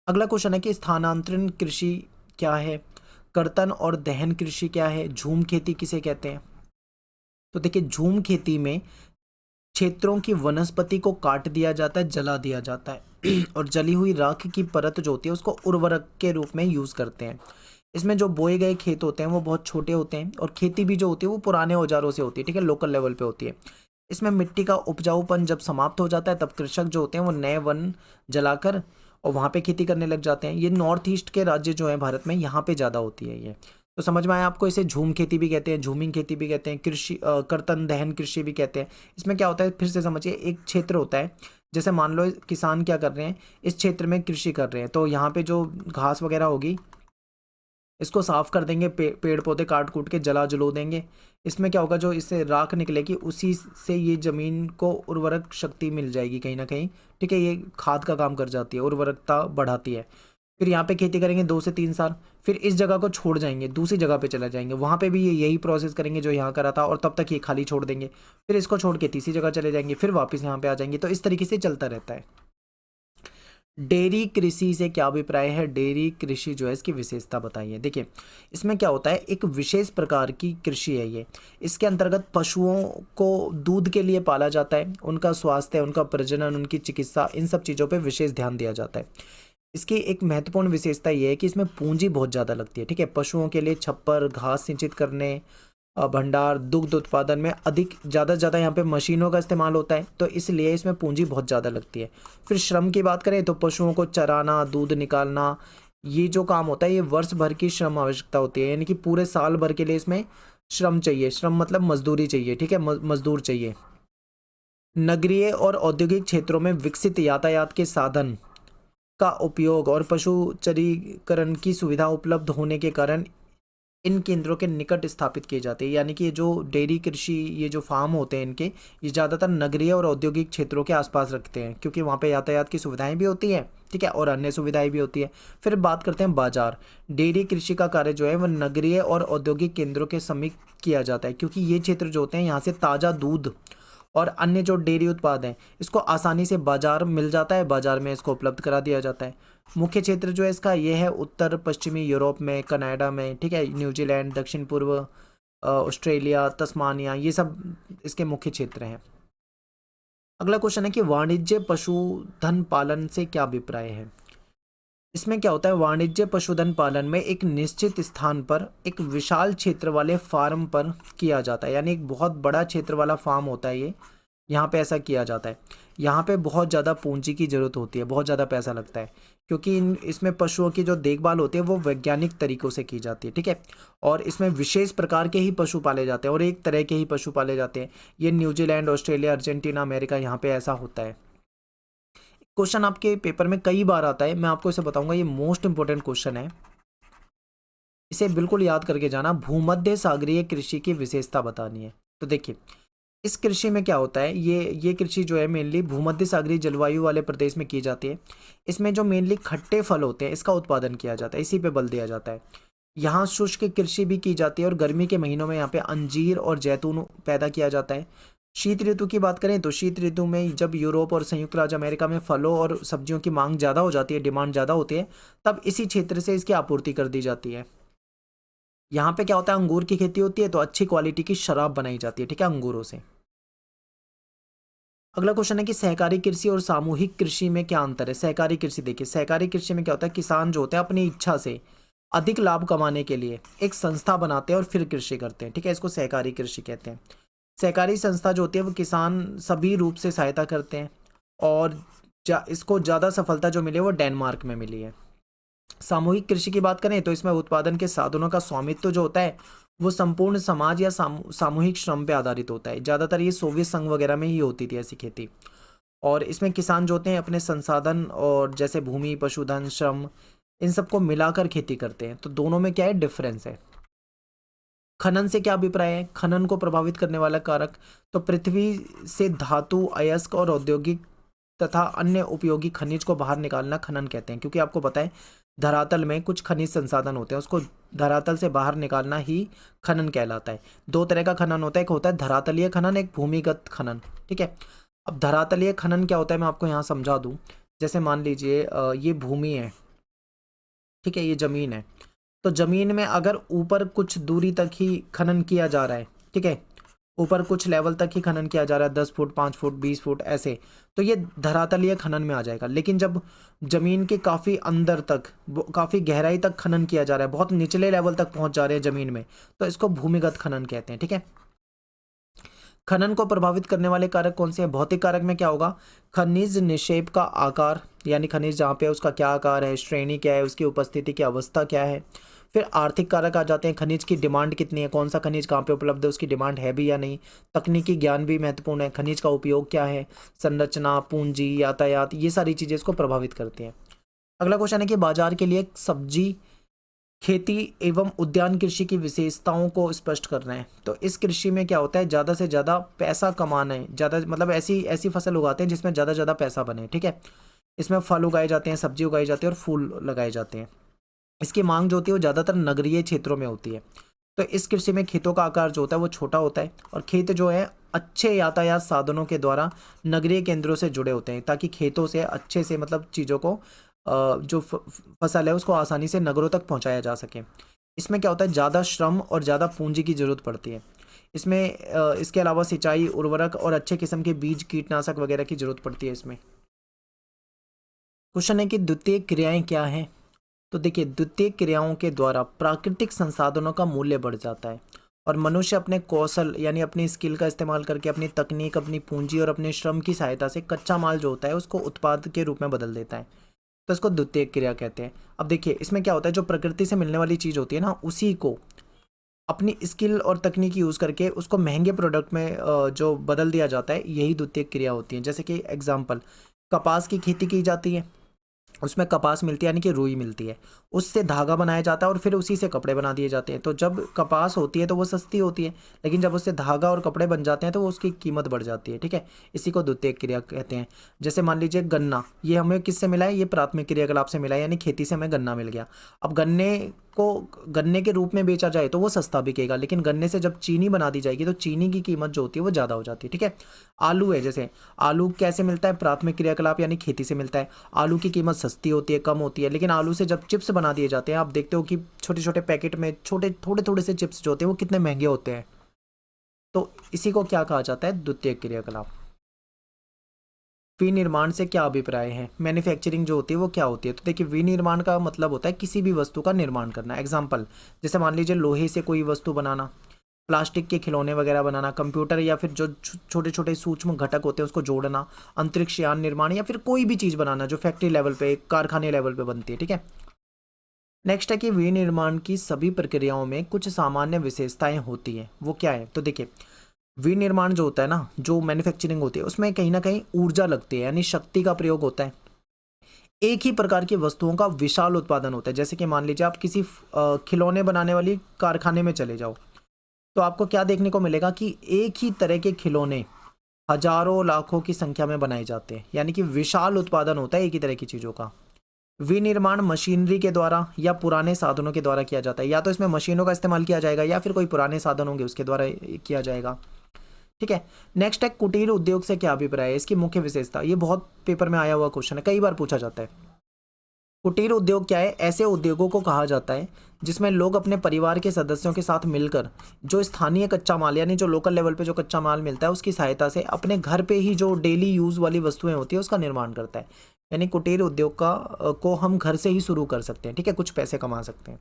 अगला क्वेश्चन है कि स्थानांतरण कृषि क्या है? कर्तन और दहन कृषि क्या है? झूम खेती किसे कहते हैं? तो देखिए, झूम खेती में क्षेत्रों की वनस्पति को काट दिया जाता है, जला दिया जाता है और जली हुई राख की परत जो होती है उसको उर्वरक के रूप में यूज करते हैं। इसमें जो बोए गए खेत होते हैं वो बहुत छोटे होते हैं और खेती भी जो होती है वो पुराने औजारों से होती है, ठीक है, लोकल लेवल पे होती है। इसमें मिट्टी का उपजाऊपन जब समाप्त हो जाता है तब कृषक जो होते हैं वो नए वन जलाकर और वहाँ पे खेती करने लग जाते हैं। ये नॉर्थ ईस्ट के राज्य जो है भारत में, यहाँ पे ज़्यादा होती है ये। तो समझ में आया आपको? इसे झूम खेती भी कहते हैं, झूमिंग खेती भी कहते हैं, कृषि कर्तन दहन कृषि भी कहते हैं। इसमें क्या होता है, फिर से समझिए, एक क्षेत्र होता है, जैसे मान लो किसान क्या कर रहे हैं, इस क्षेत्र में कृषि कर रहे हैं, तो यहाँ पे जो घास वगैरह होगी इसको साफ कर देंगे, पेड़ पौधे काट कूट के जला जलो देंगे। इसमें क्या होगा, जो इससे राख निकलेगी उसी से ये जमीन को उर्वरक शक्ति मिल जाएगी कहीं ना कहीं, ठीक है, ये खाद का काम कर जाती है, उर्वरकता बढ़ाती है। फिर यहाँ पे खेती करेंगे 2 से 3 साल, फिर इस जगह को छोड़ जाएंगे, दूसरी जगह पे चला जाएंगे, वहाँ पे भी ये यही प्रोसेस करेंगे जो यहाँ करा था और तब तक ये खाली छोड़ देंगे। फिर इसको छोड़ के तीसरी जगह चले जाएंगे, फिर वापस यहाँ पे आ जाएंगे। तो इस तरीके से चलता रहता है। डेयरी कृषि से क्या अभिप्राय है? डेयरी कृषि जो है इसकी विशेषता बताइए। देखिए, इसमें क्या होता है, एक विशेष प्रकार की कृषि है ये। इसके अंतर्गत पशुओं को दूध के लिए पाला जाता है, उनका स्वास्थ्य, उनका प्रजनन, उनकी चिकित्सा, इन सब चीज़ों पे विशेष ध्यान दिया जाता है। इसकी एक महत्वपूर्ण विशेषता ये है कि इसमें पूंजी बहुत ज़्यादा लगती है, ठीक है, पशुओं के लिए छप्पर, घास सिंचित करने, भंडार, दुग्ध उत्पादन में अधिक ज़्यादा से ज़्यादा यहाँ पे मशीनों का इस्तेमाल होता है, तो इसलिए इसमें पूंजी बहुत ज़्यादा लगती है। फिर श्रम की बात करें तो पशुओं को चराना, दूध निकालना, ये जो काम होता है ये वर्ष भर की श्रम आवश्यकता होती है, यानी कि पूरे साल भर के लिए इसमें श्रम चाहिए। श्रम मतलब मजदूरी चाहिए, ठीक है, मजदूर चाहिए। नगरीय और औद्योगिक क्षेत्रों में विकसित यातायात के साधन का उपयोग और पशुचरीकरण की सुविधा उपलब्ध होने के कारण इन केंद्रों के निकट स्थापित किए जाते हैं। यानी कि ये जो डेयरी कृषि, ये जो फार्म होते हैं इनके, ये ज़्यादातर नगरीय और औद्योगिक क्षेत्रों के आसपास रखते हैं क्योंकि वहाँ पे यातायात की सुविधाएं भी होती हैं, ठीक है, और अन्य सुविधाएं भी होती है। फिर बात करते हैं बाजार। डेयरी कृषि का कार्य जो है वह नगरीय और औद्योगिक केंद्रों के समीप किया जाता है क्योंकि ये क्षेत्र जो होते हैं यहाँ से ताज़ा दूध और अन्य जो डेयरी उत्पाद हैं इसको आसानी से बाजार मिल जाता है, बाजार में इसको उपलब्ध करा दिया जाता है। मुख्य क्षेत्र जो है इसका ये है उत्तर पश्चिमी यूरोप में, कनाडा में, ठीक है, न्यूजीलैंड, दक्षिण पूर्व ऑस्ट्रेलिया, तस्मानिया, ये सब इसके मुख्य क्षेत्र हैं। अगला क्वेश्चन है कि वाणिज्य पशुधन पालन से क्या अभिप्राय है? इसमें क्या होता है, वाणिज्य पशुधन पालन में एक निश्चित स्थान पर एक विशाल क्षेत्र वाले फार्म पर किया जाता है, यानी एक बहुत बड़ा क्षेत्र वाला फार्म होता है ये, यहाँ पे ऐसा किया जाता है। यहाँ पे बहुत ज़्यादा पूंजी की ज़रूरत होती है, बहुत ज़्यादा पैसा लगता है। क्योंकि इसमें पशुओं की जो देखभाल होती है वो वैज्ञानिक तरीकों से की जाती है, ठीक है। और इसमें विशेष प्रकार के ही पशु पाले जाते हैं और एक तरह के ही पशु पाले जाते हैं। ये न्यूजीलैंड, ऑस्ट्रेलिया, अर्जेंटीना, अमेरिका, यहाँ पे ऐसा होता है। क्वेश्चन आपके पेपर में कई बार आता है, मैं आपको इसे बताऊंगा, ये मोस्ट इंपॉर्टेंट क्वेश्चन है, इसे बिल्कुल याद करके जाना। भूमध्य सागरीय कृषि की विशेषता बतानी है। तो देखिए इस कृषि में क्या होता है, ये कृषि जो है मेनली भूमध्य सागरीय जलवायु वाले प्रदेश में की जाती है। इसमें जो मेनली खट्टे फल होते हैं इसका उत्पादन किया जाता है, इसी पे बल दिया जाता है। यहाँ शुष्क कृषि भी की जाती है और गर्मी के महीनों में यहाँ पे अंजीर और जैतून पैदा किया जाता है। शीत ऋतु की बात करें तो शीत ऋतु में जब यूरोप और संयुक्त राज्य अमेरिका में फलों और सब्जियों की मांग ज़्यादा हो जाती है, डिमांड ज़्यादा होती है, तब इसी क्षेत्र से इसकी आपूर्ति कर दी जाती है। यहाँ पे क्या होता है, अंगूर की खेती होती है तो अच्छी क्वालिटी की शराब बनाई जाती है, ठीक है, अंगूरों से। अगला क्वेश्चन है कि सहकारी कृषि और सामूहिक कृषि में क्या अंतर है। सहकारी कृषि देखिए, सहकारी कृषि में क्या होता है, किसान जो होते हैं अपनी इच्छा से अधिक लाभ कमाने के लिए एक संस्था बनाते हैं और फिर कृषि करते हैं, ठीक है, इसको सहकारी कृषि कहते हैं। सहकारी संस्था जो होती है वो किसान सभी रूप से सहायता करते हैं और इसको ज़्यादा सफलता जो मिली है वो डेनमार्क में मिली है। सामूहिक कृषि की बात करें तो इसमें उत्पादन के साधनों का स्वामित्व जो होता है वो संपूर्ण समाज या सामूहिक श्रम पे आधारित होता है। ज़्यादातर ये सोवियत संघ वगैरह में ही होती थी ऐसी खेती। और इसमें किसान जो होते हैं अपने संसाधन और जैसे भूमि, पशुधन, श्रम, इन सबको मिलाकर खेती करते हैं। तो दोनों में क्या है, डिफरेंस है। खनन से क्या अभिप्राय है, खनन को प्रभावित करने वाला कारक, तो पृथ्वी से धातु, अयस्क और औद्योगिक तथा अन्य उपयोगी खनिज को बाहर निकालना खनन कहते हैं। क्योंकि आपको पता है धरातल में कुछ खनिज संसाधन होते हैं, उसको धरातल से बाहर निकालना ही खनन कहलाता है। दो तरह का खनन होता है, एक होता है धरातलीय खनन, एक भूमिगत खनन, ठीक है। अब धरातलीय खनन क्या होता है मैं आपको यहाँ समझा दूँ। जैसे मान लीजिए ये भूमि है, ठीक है, ये जमीन है, तो जमीन में अगर ऊपर कुछ दूरी तक ही खनन किया जा रहा है, ठीक है, ऊपर कुछ लेवल तक ही खनन किया जा रहा है, 10 फुट, 5 फुट, 20 फुट ऐसे, तो ये धरातलीय खनन में आ जाएगा। लेकिन जब जमीन के काफ़ी अंदर तक, काफ़ी गहराई तक खनन किया जा रहा है, बहुत निचले लेवल तक पहुंच जा रहे हैं जमीन में, तो इसको भूमिगत खनन कहते हैं, ठीक है। खनन को प्रभावित करने वाले कारक कौन से हैं। भौतिक कारक में क्या होगा, खनिज निक्षेप का आकार, यानी खनिज जहाँ पे उसका क्या आकार है, श्रेणी क्या है, उसकी उपस्थिति की अवस्था क्या है। फिर आर्थिक कारक आ जाते हैं, खनिज की डिमांड कितनी है, कौन सा खनिज कहाँ पे उपलब्ध है, उसकी डिमांड है भी या नहीं। तकनीकी ज्ञान भी महत्वपूर्ण है, खनिज का उपयोग क्या है, संरचना, पूंजी, यातायात, ये सारी चीज़ें इसको प्रभावित करती हैं। अगला क्वेश्चन है कि बाजार के लिए सब्जी खेती एवं उद्यान कृषि की विशेषताओं को स्पष्ट करना है। तो इस कृषि में क्या होता है, ज़्यादा से ज़्यादा पैसा कमाना है, ज़्यादा मतलब ऐसी फसल उगाते हैं जिसमें ज़्यादा ज़्यादा पैसा बने, ठीक है। इसमें फल उगाए जाते हैं, सब्जी उगाई जाती है और फूल लगाए जाते हैं। इसकी मांग जो होती है वो ज़्यादातर नगरीय क्षेत्रों में होती है। तो इस कृषि में खेतों का आकार जो होता है वो छोटा होता है और खेत जो है अच्छे यातायात साधनों के द्वारा नगरीय केंद्रों से जुड़े होते हैं, ताकि खेतों से अच्छे से मतलब चीज़ों को जो फसल है उसको आसानी से नगरों तक पहुंचाया जा सके। इसमें क्या होता है, ज़्यादा श्रम और ज़्यादा पूंजी की ज़रूरत पड़ती है। इसमें इसके अलावा सिंचाई, उर्वरक और अच्छे किस्म के बीज, कीटनाशक वगैरह की ज़रूरत पड़ती है इसमें। क्वेश्चन है कि द्वितीय क्रियाएं क्या हैं। तो देखिए द्वितीय क्रियाओं के द्वारा प्राकृतिक संसाधनों का मूल्य बढ़ जाता है और मनुष्य अपने कौशल यानी अपनी स्किल का इस्तेमाल करके, अपनी तकनीक, अपनी पूंजी और अपने श्रम की सहायता से कच्चा माल जो होता है उसको उत्पाद के रूप में बदल देता है। तो इसको द्वितीय क्रिया कहते हैं। अब देखिए इसमें क्या होता है, जो प्रकृति से मिलने वाली चीज़ होती है ना, उसी को अपनी स्किल और तकनीक यूज़ करके उसको महंगे प्रोडक्ट में जो बदल दिया जाता है, यही द्वितीय क्रिया होती है। जैसे कि एग्जाम्पल, कपास की खेती की जाती है, उसमें कपास मिलती है यानी कि रुई मिलती है, उससे धागा बनाया जाता है और फिर उसी से कपड़े बना दिए जाते हैं। तो जब कपास होती है तो वो सस्ती होती है, लेकिन जब उससे धागा और कपड़े बन जाते हैं तो वो उसकी कीमत बढ़ जाती है, ठीक है। इसी को द्वितीयक क्रिया कहते हैं। जैसे मान लीजिए गन्ना, ये हमें किससे मिला है, ये प्राथमिक क्रियाकलाप से मिला है, यानी खेती से हमें गन्ना मिल गया। अब गन्ने को गन्ने के रूप में बेचा जाए तो वो सस्ता बिकेगा, लेकिन गन्ने से जब चीनी बना दी जाएगी तो चीनी की कीमत जो होती है वो ज़्यादा हो जाती है, ठीक है। आलू है, जैसे आलू कैसे मिलता है, प्राथमिक क्रियाकलाप यानी खेती से मिलता है। आलू की कीमत सस्ती होती है, कम होती है, लेकिन आलू से जब चिप्स बना दिए जाते हैं, आप देखते हो कि छोटे छोटे पैकेट में छोटे थोड़े थोड़े से चिप्स जो होते हैं वो कितने महंगे होते हैं। तो इसी को क्या कहा जाता है, द्वितीयक क्रियाकलाप। विनिर्माण से क्या अभिप्राय है, मैन्युफैक्चरिंग जो होती है वो क्या होती है। तो देखिए विनिर्माण का मतलब होता है किसी भी वस्तु का निर्माण करना। एग्जाम्पल, जैसे मान लीजिए लोहे से कोई वस्तु बनाना, प्लास्टिक के खिलौने वगैरह बनाना, कंप्यूटर या फिर जो छोटे छोटे सूक्ष्म घटक होते हैं उसको जोड़ना, अंतरिक्ष यान निर्माण या फिर कोई भी चीज़ बनाना जो फैक्ट्री लेवल पे, कारखाने लेवल पे बनती है। ठीक है। नेक्स्ट है कि विनिर्माण की सभी प्रक्रियाओं में कुछ सामान्य विशेषताएं होती हैं। वो क्या है? तो देखिए, विनिर्माण जो होता है ना, जो मैन्युफैक्चरिंग होती है, उसमें कहीं ना कहीं ऊर्जा लगती है, यानी शक्ति का प्रयोग होता है। एक ही प्रकार की वस्तुओं का विशाल उत्पादन होता है। जैसे कि मान लीजिए आप किसी खिलौने बनाने वाली कारखाने में चले जाओ, तो आपको क्या देखने को मिलेगा कि एक ही तरह के खिलौने हजारों लाखों की संख्या में बनाए जाते हैं, यानी कि विशाल उत्पादन होता है एक ही तरह की चीज़ों का। विनिर्माण मशीनरी के द्वारा या पुराने साधनों के द्वारा किया जाता है। या तो इसमें मशीनों का इस्तेमाल किया जाएगा या फिर कोई पुराने साधन होंगे उसके द्वारा किया जाएगा। ठीक है। नेक्स्ट है कुटीर उद्योग से क्या अभिप्राय है, इसकी मुख्य विशेषता। ये बहुत पेपर में आया हुआ क्वेश्चन है, कई बार पूछा जाता है। कुटीर उद्योग क्या है? ऐसे उद्योगों को कहा जाता है जिसमें लोग अपने परिवार के सदस्यों के साथ मिलकर जो स्थानीय कच्चा माल, यानी जो लोकल लेवल पे जो कच्चा माल मिलता है उसकी सहायता से अपने घर पे ही जो डेली यूज वाली वस्तुएं होती है उसका निर्माण करता है। यानी कुटीर उद्योग को हम घर से ही शुरू कर सकते हैं। ठीक है, कुछ पैसे कमा सकते हैं।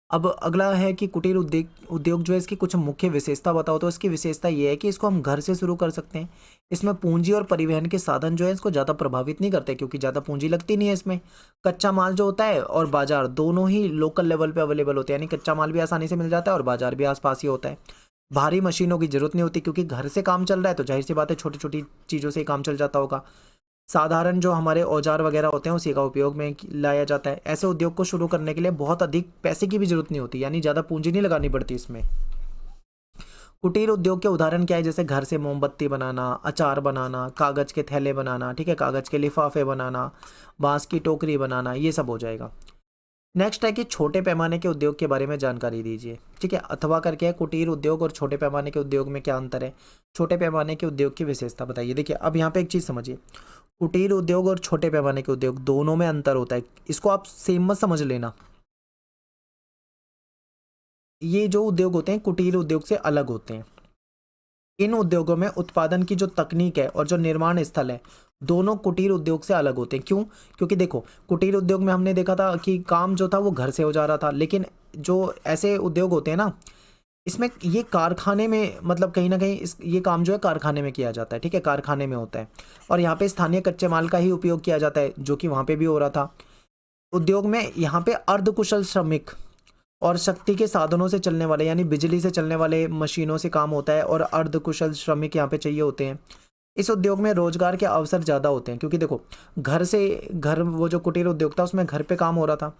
अब अगला है कि कुटीर उद्योग जो है इसकी कुछ मुख्य विशेषता बताओ। तो इसकी विशेषता ये है कि इसको हम घर से शुरू कर सकते हैं। इसमें पूंजी और परिवहन के साधन जो है इसको ज़्यादा प्रभावित नहीं करते, क्योंकि ज़्यादा पूंजी लगती नहीं है इसमें। कच्चा माल जो होता है और बाजार दोनों ही लोकल लेवल पे अवेलेबल होते हैं, यानी कच्चा माल भी आसानी से मिल जाता है और बाजार भी आसपास ही होता है। भारी मशीनों की जरूरत नहीं होती, क्योंकि घर से काम चल रहा है तो जाहिर सी बात है छोटी छोटी चीज़ों से ही काम चल जाता होगा। साधारण जो हमारे औजार वगैरह होते हैं उसी का उपयोग में लाया जाता है। ऐसे उद्योग को शुरू करने के लिए बहुत अधिक पैसे की भी जरूरत नहीं होती, यानी ज़्यादा पूंजी नहीं लगानी पड़ती इसमें। कुटीर उद्योग के उदाहरण क्या है? जैसे घर से मोमबत्ती बनाना, अचार बनाना, कागज़ के थैले बनाना, ठीक है, कागज़ के लिफाफे बनाना, बांस की टोकरी बनाना, ये सब हो जाएगा। नेक्स्ट है कि छोटे पैमाने के उद्योग के बारे में जानकारी दीजिए। ठीक है, अथवा करके है कुटीर उद्योग और छोटे पैमाने के उद्योग में क्या अंतर है, छोटे पैमाने के उद्योग की विशेषता बताइए। देखिए, अब यहाँ पे एक चीज़ समझिए, कुटीर उद्योग और छोटे पैमाने के उद्योग दोनों में अंतर होता है। इसको आप सेम मत समझ लेना। ये जो उद्योग होते हैं कुटीर उद्योग से अलग होते हैं। इन उद्योगों में उत्पादन की जो तकनीक है और जो निर्माण स्थल है दोनों कुटीर उद्योग से अलग होते हैं। क्यों? क्योंकि देखो, कुटीर उद्योग में हमने देखा था कि काम जो था वो घर से हो जा रहा था, लेकिन जो ऐसे उद्योग होते हैं ना, इसमें ये कारखाने में, मतलब कहीं ना कहीं ये काम जो है कारखाने में किया जाता है। ठीक है, कारखाने में होता है और यहाँ पे स्थानीय कच्चे माल का ही उपयोग किया जाता है, जो कि वहाँ पे भी हो रहा था। उद्योग में यहाँ पे अर्धकुशल श्रमिक और शक्ति के साधनों से चलने वाले, यानी बिजली से चलने वाले मशीनों से काम होता है और अर्धकुशल श्रमिक यहाँ पे चाहिए होते हैं। इस उद्योग में रोजगार के अवसर ज़्यादा होते हैं, क्योंकि देखो घर से घर, वो जो कुटीर उद्योग था उसमें घर पे काम हो रहा था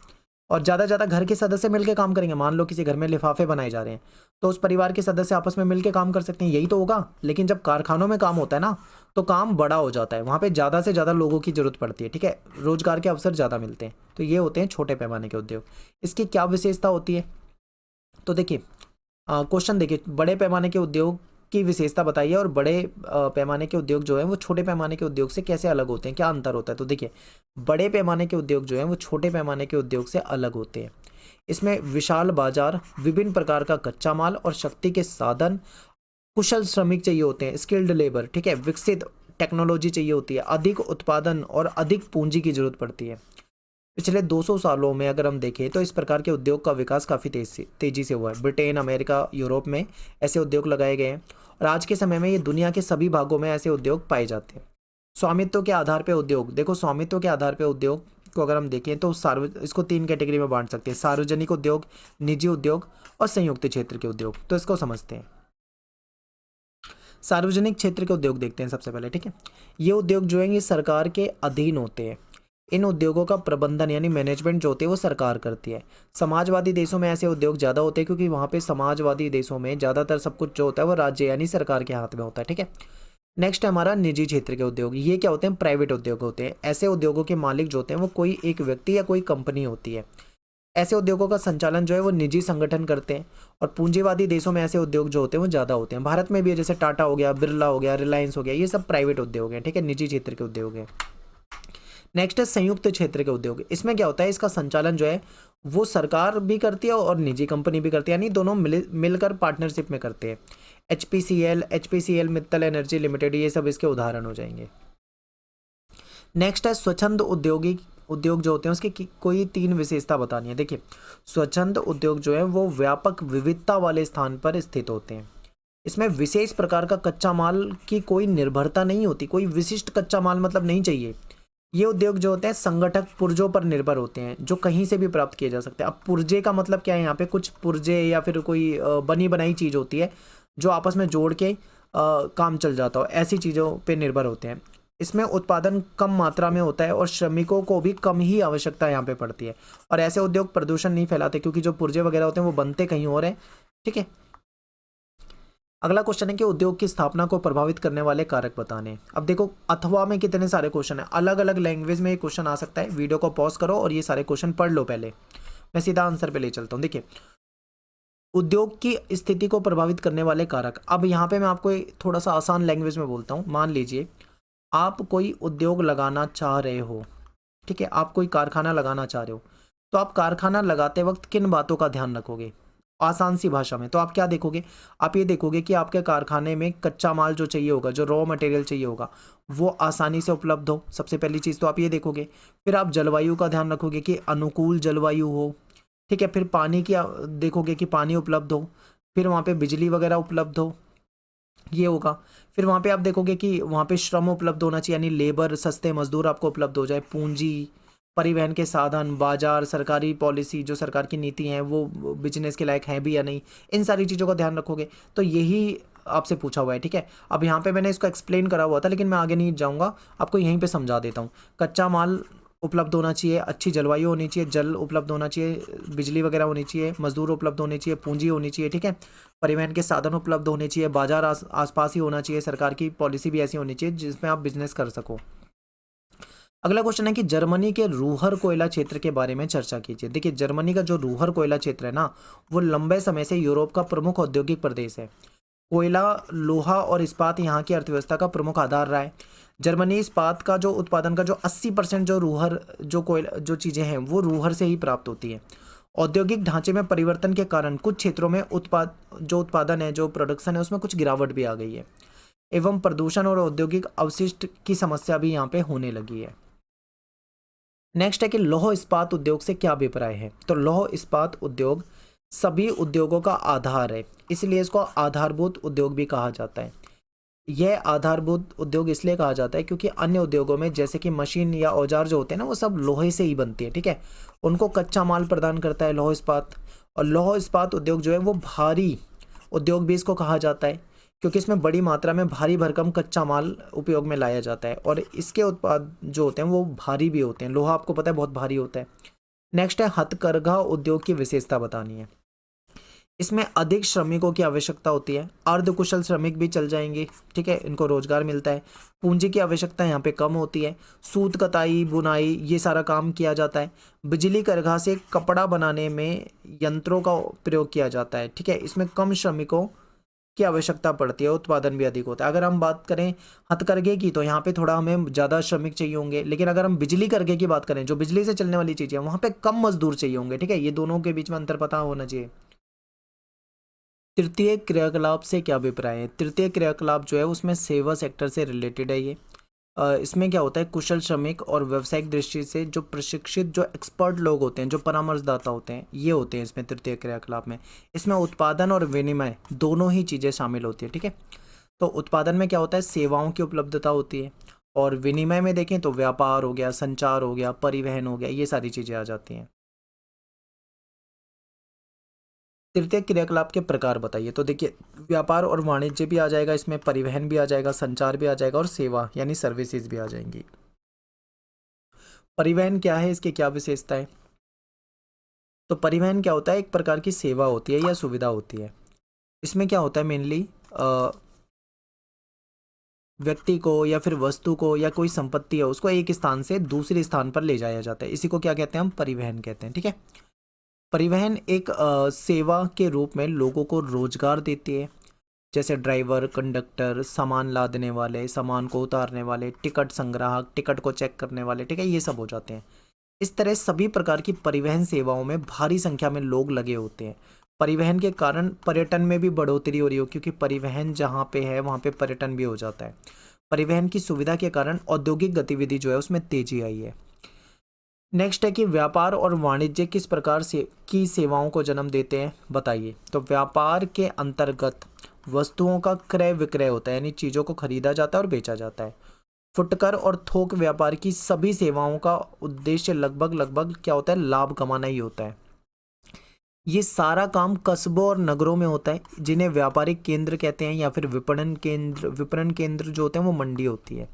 और ज़्यादा ज़्यादा घर के सदस्य मिलकर काम करेंगे। मान लो किसी घर में लिफाफे बनाए जा रहे हैं तो उस परिवार के सदस्य आपस में मिलकर काम कर सकते हैं, यही तो होगा। लेकिन जब कारखानों में काम होता है ना तो काम बड़ा हो जाता है, वहाँ पे ज़्यादा से ज़्यादा लोगों की ज़रूरत पड़ती है। ठीक है, रोजगार के अवसर ज़्यादा मिलते हैं। तो ये होते हैं छोटे पैमाने के उद्योग। इसकी क्या विशेषता होती है? तो देखिए, क्वेश्चन देखिए, बड़े पैमाने के उद्योग की विशेषता बताइए और बड़े पैमाने के उद्योग जो है वो छोटे पैमाने के उद्योग से कैसे अलग होते हैं, क्या अंतर होता है। तो देखिए, बड़े पैमाने के उद्योग जो है वो छोटे पैमाने के उद्योग से अलग होते हैं। इसमें विशाल बाजार, विभिन्न प्रकार का कच्चा माल और शक्ति के साधन, कुशल श्रमिक चाहिए होते हैं, स्किल्ड लेबर, ठीक है, विकसित टेक्नोलॉजी चाहिए होती है, अधिक उत्पादन और अधिक पूंजी की जरूरत पड़ती है। पिछले 200 सालों में अगर हम देखें तो इस प्रकार के उद्योग का विकास काफ़ी तेजी से हुआ है। ब्रिटेन, अमेरिका, यूरोप में ऐसे उद्योग लगाए गए हैं और आज के समय में ये दुनिया के सभी भागों में ऐसे उद्योग पाए जाते हैं। स्वामित्व के आधार पर उद्योग, देखो स्वामित्व के आधार पर उद्योग को अगर हम देखें तो इसको 3 कैटेगरी में बांट सकते हैं: सार्वजनिक उद्योग, निजी उद्योग और संयुक्त क्षेत्र के उद्योग। तो इसको समझते हैं। सार्वजनिक क्षेत्र के उद्योग देखते हैं सबसे पहले। ठीक है, ये उद्योग जो है ये सरकार के अधीन होते हैं। इन उद्योगों का प्रबंधन यानी मैनेजमेंट जो होती है वो सरकार करती है। समाजवादी देशों में ऐसे उद्योग ज़्यादा होते हैं, क्योंकि वहाँ पे समाजवादी देशों में ज़्यादातर सब कुछ जो होता है वो राज्य यानी सरकार के हाथ में होता है। ठीक है, नेक्स्ट है हमारा निजी क्षेत्र के उद्योग। ये क्या होते हैं? प्राइवेट उद्योग होते हैं। ऐसे उद्योगों के मालिक जो होते हैं वो कोई एक व्यक्ति या कोई कंपनी होती है। ऐसे उद्योगों का संचालन जो है वो निजी संगठन करते हैं और पूंजीवादी देशों में ऐसे उद्योग जो होते हैं वो ज़्यादा होते हैं। भारत में भी जैसे टाटा हो गया, बिरला हो गया, रिलायंस हो गया, ये सब प्राइवेट उद्योग हैं। ठीक है, निजी क्षेत्र के उद्योग हैं। नेक्स्ट है संयुक्त क्षेत्र के उद्योग। इसमें क्या होता है? इसका संचालन जो है वो सरकार भी करती है और निजी कंपनी भी करती है, यानी दोनों मिलकर पार्टनरशिप में करते हैं। एचपीसीएल, मित्तल एनर्जी लिमिटेड, ये सब इसके उदाहरण हो जाएंगे। नेक्स्ट है स्वच्छंद उद्योग जो होते हैं उसकी कोई 3 विशेषता बतानी है। देखिए, स्वच्छंद उद्योग जो है वो व्यापक विविधता वाले स्थान पर स्थित होते हैं। इसमें विशेष प्रकार का कच्चा माल की कोई निर्भरता नहीं होती, कोई विशिष्ट कच्चा माल मतलब नहीं चाहिए। ये उद्योग जो होते हैं संगठक पुर्जों पर निर्भर होते हैं, जो कहीं से भी प्राप्त किए जा सकते हैं। अब पुर्जे का मतलब क्या है, यहाँ पे कुछ पुर्जे या फिर कोई बनी बनाई चीज़ होती है जो आपस में जोड़ के काम चल जाता हो, ऐसी चीज़ों पे निर्भर होते हैं। इसमें उत्पादन कम मात्रा में होता है और श्रमिकों को भी कम ही आवश्यकता यहाँ पे पड़ती है। और ऐसे उद्योग प्रदूषण नहीं फैलाते, क्योंकि जो पुर्जे वगैरह होते हैं वो बनते कहीं और हैं। ठीक है, अगला क्वेश्चन है कि उद्योग की स्थापना को प्रभावित करने वाले कारक बताने। अब देखो, अथवा में कितने सारे क्वेश्चन है, अलग अलग लैंग्वेज में ये क्वेश्चन आ सकता है। वीडियो को पॉज करो और ये सारे क्वेश्चन पढ़ लो पहले, मैं सीधा आंसर पे ले चलता हूँ। देखिए, उद्योग की स्थिति को प्रभावित करने वाले कारक। अब यहाँ पे मैं आपको थोड़ा सा आसान लैंग्वेज में बोलता हूँ। मान लीजिए आप कोई उद्योग लगाना चाह रहे हो, ठीक है, आप कोई कारखाना लगाना चाह रहे हो, तो आप कारखाना लगाते वक्त किन बातों का ध्यान रखोगे? आसान सी भाषा में तो आप क्या देखोगे, आप ये देखोगे कि आपके कारखाने में कच्चा माल जो चाहिए होगा, जो रॉ मटेरियल चाहिए होगा, वो आसानी से उपलब्ध हो। सबसे पहली चीज़ तो आप ये देखोगे। फिर आप जलवायु का ध्यान रखोगे कि अनुकूल जलवायु हो, ठीक है। फिर पानी की देखोगे कि पानी उपलब्ध हो। फिर वहाँ पे बिजली वगैरह उपलब्ध हो, ये होगा। फिर वहाँ पे आप देखोगे कि वहाँ पे श्रम उपलब्ध होना चाहिए, यानी लेबर, सस्ते मजदूर आपको उपलब्ध हो जाए। पूंजी, परिवहन के साधन, बाजार, सरकारी पॉलिसी, जो सरकार की नीति हैं वो बिजनेस के लायक हैं भी या नहीं, इन सारी चीज़ों का ध्यान रखोगे। तो यही आपसे पूछा हुआ है, ठीक है। अब यहाँ पे मैंने इसको एक्सप्लेन करा हुआ था, लेकिन मैं आगे नहीं जाऊँगा, आपको यहीं पे समझा देता हूँ। कच्चा माल उपलब्ध होना चाहिए, अच्छी जलवायु होनी चाहिए, जल उपलब्ध होना चाहिए, बिजली वगैरह होनी चाहिए, मजदूर उपलब्ध होने चाहिए, पूंजी होनी चाहिए, ठीक है। परिवहन के साधन उपलब्ध होने चाहिए, बाजार आसपास ही होना चाहिए, सरकार की पॉलिसी भी ऐसी होनी चाहिए जिसमें आप बिजनेस कर सको। अगला क्वेश्चन है कि जर्मनी के रूहर कोयला क्षेत्र के बारे में चर्चा कीजिए। देखिए, जर्मनी का जो रूहर कोयला क्षेत्र है ना, वो लंबे समय से यूरोप का प्रमुख औद्योगिक प्रदेश है। कोयला, लोहा और इस्पात यहाँ की अर्थव्यवस्था का प्रमुख आधार रहा है। जर्मनी इस्पात का जो उत्पादन का जो 80% जो रूहर, जो कोयला, जो चीज़ें हैं वो रूहर से ही प्राप्त होती हैं। औद्योगिक ढांचे में परिवर्तन के कारण कुछ क्षेत्रों में उत्पादन है, जो प्रोडक्शन है, उसमें कुछ गिरावट भी आ गई है। एवं प्रदूषण और औद्योगिक अवशिष्ट की समस्या भी यहाँ पे होने लगी है। नेक्स्ट है कि लौह इस्पात उद्योग से क्या अभिप्राय है। तो लौह इस्पात उद्योग सभी उद्योगों का आधार है, इसलिए इसको आधारभूत उद्योग भी कहा जाता है। यह आधारभूत उद्योग इसलिए कहा जाता है क्योंकि अन्य उद्योगों में जैसे कि मशीन या औजार जो होते हैं ना, वो सब लोहे से ही बनती है, ठीक है। उनको कच्चा माल प्रदान करता है लौह इस्पात। और लौह इस्पात उद्योग जो है वो भारी उद्योग भी इसको कहा जाता है, क्योंकि इसमें बड़ी मात्रा में भारी भरकम कच्चा माल उपयोग में लाया जाता है और इसके उत्पाद जो होते हैं वो भारी भी होते हैं। लोहा आपको पता है बहुत भारी होता है। नेक्स्ट है हथकरघा उद्योग की विशेषता बतानी है। इसमें अधिक श्रमिकों की आवश्यकता होती है, अर्धकुशल श्रमिक भी चल जाएंगे, ठीक है, इनको रोजगार मिलता है। पूंजी की आवश्यकता यहाँ पे कम होती है। सूत कताई, बुनाई, ये सारा काम किया जाता है। बिजली करघा से कपड़ा बनाने में यंत्रों का प्रयोग किया जाता है, ठीक है। इसमें कम श्रमिकों की आवश्यकता पड़ती है, उत्पादन भी अधिक होता है। अगर हम बात करें हथकरघे की, तो यहाँ पे थोड़ा हमें ज़्यादा श्रमिक चाहिए होंगे, लेकिन अगर हम बिजली करघे की बात करें, जो बिजली से चलने वाली चीज़ें हैं, वहाँ पे कम मजदूर चाहिए होंगे, ठीक है। ये दोनों के बीच में अंतर पता होना चाहिए। तृतीय क्रियाकलाप से क्या अभिप्राय है। तृतीय क्रियाकलाप जो है उसमें सेवा सेक्टर से रिलेटेड है ये। इसमें क्या होता है, कुशल श्रमिक और व्यावसायिक दृष्टि से जो प्रशिक्षित, जो एक्सपर्ट लोग होते हैं, जो परामर्शदाता होते हैं, ये होते हैं इसमें तृतीय क्रियाकलाप में। इसमें उत्पादन और विनिमय दोनों ही चीज़ें शामिल होती है, ठीक है। तो उत्पादन में क्या होता है, सेवाओं की उपलब्धता होती है, और विनिमय में देखें तो व्यापार हो गया, संचार हो गया, परिवहन हो गया, ये सारी चीज़ें आ जाती हैं। तृतीय क्रियाकलाप के प्रकार बताइए। तो देखिए, व्यापार और वाणिज्य भी आ जाएगा इसमें, परिवहन भी आ जाएगा, संचार भी आ जाएगा, और सेवा यानी सर्विसेज भी आ जाएंगी। परिवहन क्या है, इसकी क्या विशेषता है। तो परिवहन क्या होता है, एक प्रकार की सेवा होती है या सुविधा होती है। इसमें क्या होता है, मेनली व्यक्ति को या फिर वस्तु को या कोई संपत्ति है उसको एक स्थान से दूसरे स्थान पर ले जाया जाता है, इसी को क्या कहते हैं, हम परिवहन कहते हैं, ठीक है। परिवहन एक सेवा के रूप में लोगों को रोजगार देती है, जैसे ड्राइवर, कंडक्टर, सामान लादने वाले, सामान को उतारने वाले, टिकट संग्राहक, टिकट को चेक करने वाले, ठीक है, ये सब हो जाते हैं। इस तरह सभी प्रकार की परिवहन सेवाओं में भारी संख्या में लोग लगे होते हैं। परिवहन के कारण पर्यटन में भी बढ़ोतरी हो रही हो, क्योंकि परिवहन जहाँ पे है वहाँ पे पर्यटन भी हो जाता है। परिवहन की सुविधा के कारण औद्योगिक गतिविधि जो है उसमें तेजी आई है। नेक्स्ट है कि व्यापार और वाणिज्य किस प्रकार से की सेवाओं को जन्म देते हैं, बताइए। तो व्यापार के अंतर्गत वस्तुओं का क्रय विक्रय होता है, यानी चीज़ों को खरीदा जाता है और बेचा जाता है। फुटकर और थोक व्यापार की सभी सेवाओं का उद्देश्य लगभग लगभग क्या होता है, लाभ कमाना ही होता है। ये सारा काम कस्बों और नगरों में होता है, जिन्हें व्यापारिक केंद्र कहते हैं, या फिर विपणन केंद्र जो होते हैं वो मंडी होती है।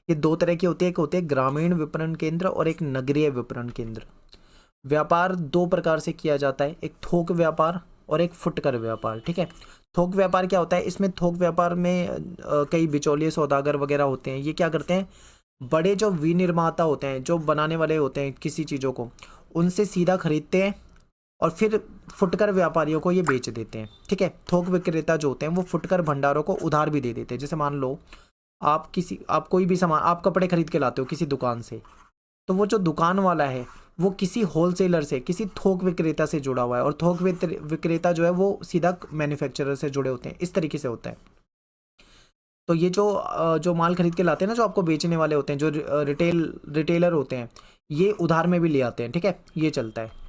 ये दो तरह की होती है, एक होती है ग्रामीण विपणन केंद्र और एक नगरीय विपणन केंद्र। व्यापार दो प्रकार से किया जाता है, एक थोक व्यापार और एक फुटकर व्यापार, ठीक है। थोक व्यापार क्या होता है, इसमें थोक व्यापार में कई बिचौलिए सौदागर वगैरह होते हैं। ये क्या करते हैं, बड़े जो विनिर्माता होते हैं, जो बनाने वाले होते हैं किसी चीज़ों को, उनसे सीधा खरीदते हैं और फिर फुटकर व्यापारियों को ये बेच देते हैं, ठीक है। थोक विक्रेता जो होते हैं वो फुटकर भंडारों को उधार भी दे देते हैं। जैसे मान लो आप कोई भी सामान, आप कपड़े खरीद के लाते हो किसी दुकान से, तो वो जो दुकान वाला है वो किसी होलसेलर से, किसी थोक विक्रेता से जुड़ा हुआ है, और थोक विक्रेता जो है वो सीधा मैन्युफैक्चरर से जुड़े होते हैं। इस तरीके से होता है। तो ये जो माल खरीद के लाते हैं ना, जो आपको बेचने वाले होते हैं, जो रिटेलर होते हैं, ये उधार में भी ले आते हैं, ठीक है। ये चलता है।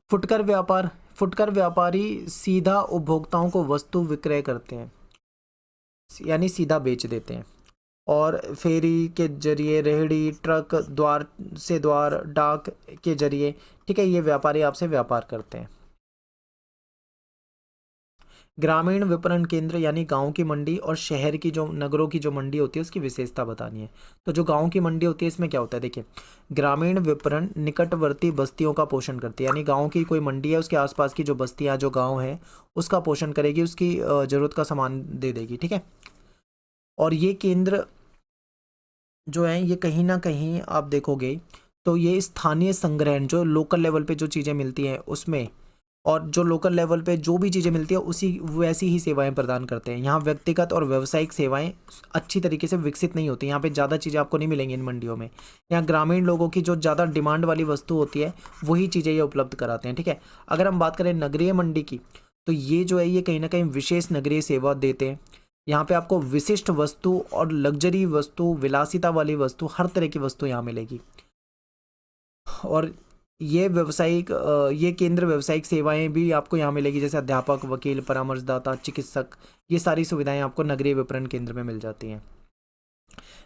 फुटकर व्यापारी सीधा उपभोक्ताओं को वस्तु विक्रय करते हैं, यानी सीधा बेच देते हैं, और फेरी के जरिए, रेहड़ी, ट्रक, द्वार से द्वार, डाक के जरिए, ठीक है, ये व्यापारी आपसे व्यापार करते हैं। ग्रामीण विपणन केंद्र यानी गांव की मंडी, और शहर की जो, नगरों की जो मंडी होती है उसकी विशेषता बतानी है। तो जो गांव की मंडी होती है इसमें क्या होता है, देखिए, ग्रामीण विपणन निकटवर्ती बस्तियों का पोषण करती है, यानी गांव की कोई मंडी है, उसके आसपास की जो बस्तियां, जो गांव है, उसका पोषण करेगी, उसकी ज़रूरत का सामान दे देगी, ठीक है। और ये केंद्र जो है ये कहीं ना कहीं आप देखोगे तो ये स्थानीय संग्रहण, जो लोकल लेवल पे जो चीज़ें मिलती हैं उसमें, और जो लोकल लेवल पे जो भी चीज़ें मिलती है उसी वैसी ही सेवाएं प्रदान करते हैं। यहाँ व्यक्तिगत और व्यावसायिक सेवाएं अच्छी तरीके से विकसित नहीं होती। यहाँ पे ज़्यादा चीज़ें आपको नहीं मिलेंगी इन मंडियों में। यहाँ ग्रामीण लोगों की जो ज़्यादा डिमांड वाली वस्तु होती है वही चीज़ें ये उपलब्ध कराते हैं, ठीक है। अगर हम बात करें नगरीय मंडी की, तो ये जो है ये कहीं ना कहीं विशेष नगरीय सेवा देते हैं। यहाँ पे आपको विशिष्ट वस्तु और लग्जरी वस्तु, विलासिता वाली वस्तु, हर तरह की वस्तु यहाँ मिलेगी। और ये केंद्र व्यावसायिक सेवाएं भी आपको यहाँ मिलेगी, जैसे अध्यापक, वकील, परामर्शदाता, चिकित्सक, ये सारी सुविधाएं आपको नगरीय विपणन केंद्र में मिल जाती हैं।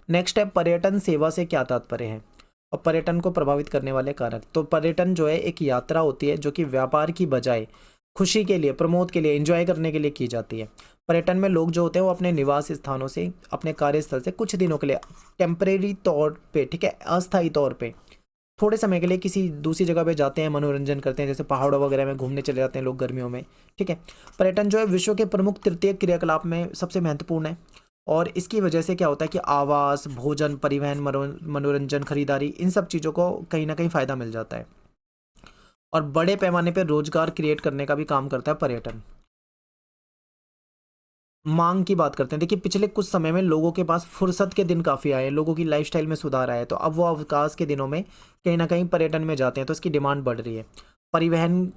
नेक्स्ट है पर्यटन सेवा से क्या तात्पर्य है, और पर्यटन को प्रभावित करने वाले कारक। तो पर्यटन जो है एक यात्रा होती है जो कि व्यापार की बजाय खुशी के लिए, प्रमोद के लिए, एंजॉय करने के लिए की जाती है। पर्यटन में लोग जो होते हैं वो अपने निवास स्थानों से, अपने कार्यस्थल से कुछ दिनों के लिए, टेम्परेरी तौर पे, ठीक है, अस्थायी तौर पे, थोड़े समय के लिए किसी दूसरी जगह पे जाते हैं, मनोरंजन करते हैं, जैसे पहाड़ों वगैरह में घूमने चले जाते हैं लोग गर्मियों में, ठीक है। पर्यटन जो है विश्व के प्रमुख तृतीय क्रियाकलाप में सबसे महत्वपूर्ण है, और इसकी वजह से क्या होता है कि आवास, भोजन, परिवहन, मनोरंजन, खरीदारी, इन सब चीज़ों को कहीं ना कहीं फ़ायदा मिल जाता है, और बड़े पैमाने पर रोजगार क्रिएट करने का भी काम करता है पर्यटन। मांग की बात करते हैं, देखिए पिछले कुछ समय में लोगों के पास फुर्सत के दिन काफ़ी आए, लोगों की लाइफस्टाइल में सुधार आया है, तो अब वो अवकाश के दिनों में कहीं ना कहीं पर्यटन में जाते हैं, तो इसकी डिमांड बढ़ रही है। परिवहन